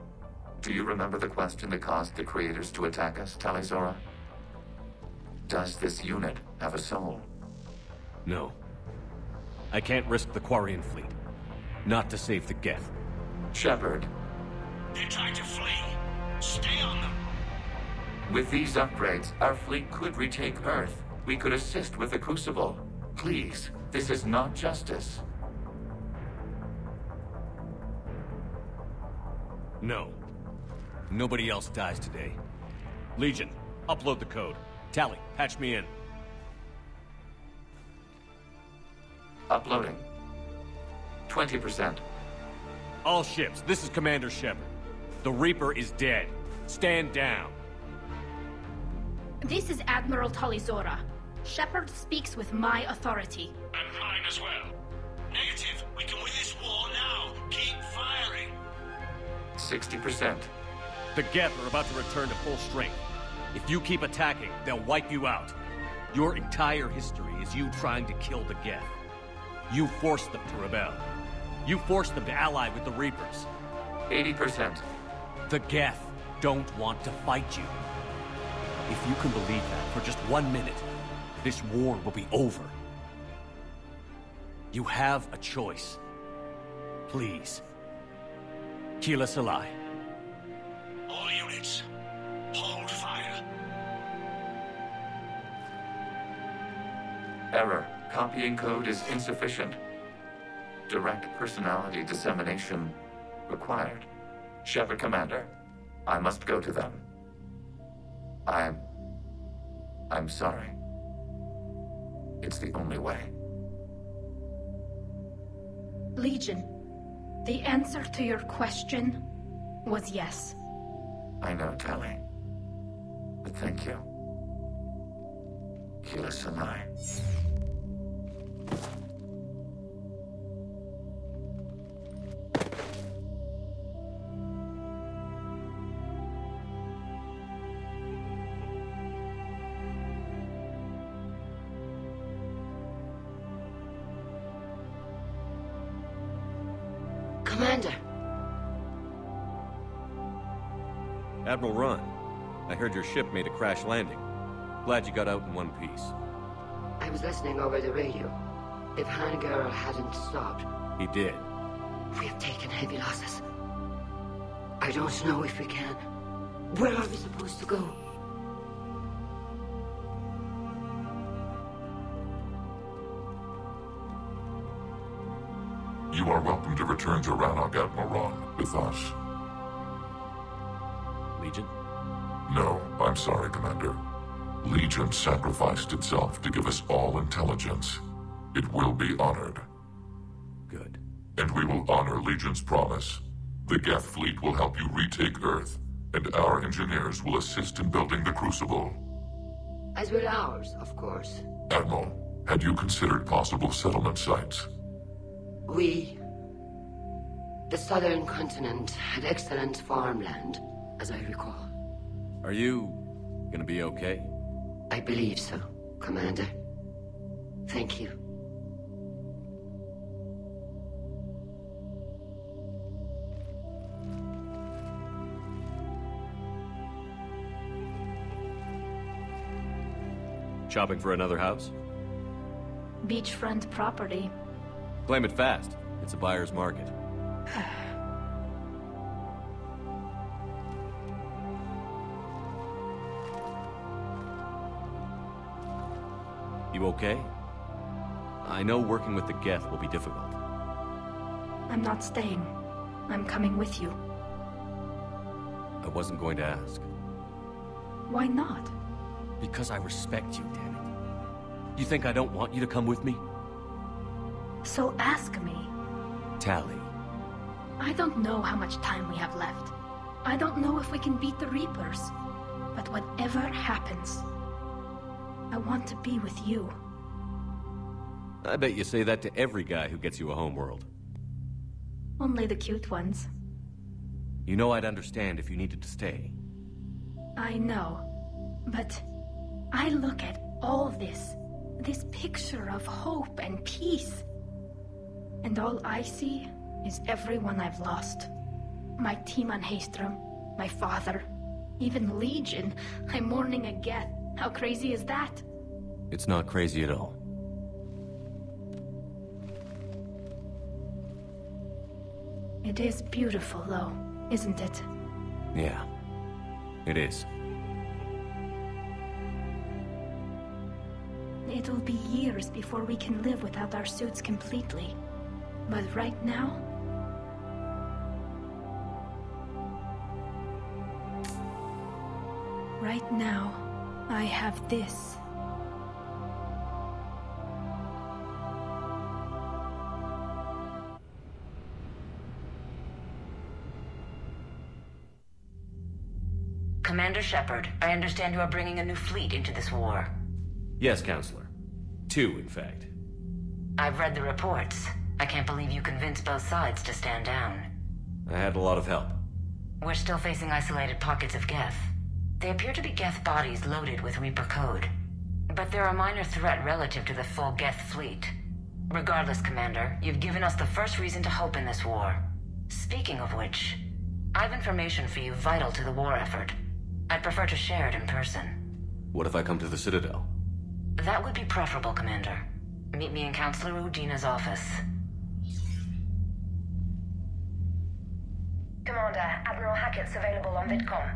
Do you remember the question that caused the Creators to attack us, Talizora? Does this unit have a soul? No. I can't risk the Quarian fleet. Not to save the Geth. Shepard. They're trying to flee. Stay on them. With these upgrades, our fleet could retake Earth. We could assist with the Crucible. Please, this is not justice. No. Nobody else dies today. Legion, upload the code. Tally, patch me in. Uploading. 20%. All ships, this is Commander Shepard. The Reaper is dead. Stand down. This is Admiral Talizora. Shepard speaks with my authority. And mine as well. Negative. We can win this war now. Keep firing. 60%. The Geth are about to return to full strength. If you keep attacking, they'll wipe you out. Your entire history is you trying to kill the Geth. You forced them to rebel. You forced them to ally with the Reapers. 80%. The Geth don't want to fight you. If you can believe that for just 1 minute, this war will be over. You have a choice. Please. Keela Salai. All units, hold fire. Error. Copying code is insufficient. Direct personality dissemination required. Shepard, Commander, I must go to them. I'm sorry. It's the only way. Legion, the answer to your question was yes. I know, Tally. But thank you. Keela Salai. Commander! Admiral Ron, I heard your ship made a crash landing. Glad you got out in one piece. I was listening over the radio. If Hangirl hadn't stopped... He did. We have taken heavy losses. I don't know if we can. Where are we supposed to go? You are welcome to return to Rannoch, Admiral, with us. Legion? No, I'm sorry, Commander. Legion sacrificed itself to give us all intelligence. It will be honored. Good. And we will honor Legion's promise. The Geth fleet will help you retake Earth, and our engineers will assist in building the Crucible. As will ours, of course. Admiral, had you considered possible settlement sites? The southern continent had excellent farmland, as I recall. Are you gonna be okay? I believe so, Commander. Thank you. Shopping for another house? Beachfront property. Claim it fast. It's a buyer's market. You okay? I know working with the Geth will be difficult. I'm not staying. I'm coming with you. I wasn't going to ask. Why not? Because I respect you, damn it. You think I don't want you to come with me? So ask me. Tally. I don't know how much time we have left. I don't know if we can beat the Reapers. But whatever happens, I want to be with you. I bet you say that to every guy who gets you a homeworld. Only the cute ones. You know I'd understand if you needed to stay. I know. But I look at all this picture of hope and peace. And all I see is everyone I've lost. My team on Haestrom, my father, even Legion. I'm mourning a Geth. How crazy is that? It's not crazy at all. It is beautiful, though, isn't it? Yeah, it is. It'll be years before we can live without our suits completely. But right now... Right now, I have this. Commander Shepard, I understand you are bringing a new fleet into this war. Yes, Counselor. 2, in fact. I've read the reports. I can't believe you convinced both sides to stand down. I had a lot of help. We're still facing isolated pockets of Geth. They appear to be Geth bodies loaded with Reaper code. But they're a minor threat relative to the full Geth fleet. Regardless, Commander, you've given us the first reason to hope in this war. Speaking of which, I've information for you vital to the war effort. I'd prefer to share it in person. What if I come to the Citadel? That would be preferable, Commander. Meet me in Counselor Udina's office. Commander, Admiral Hackett's available on VidCom.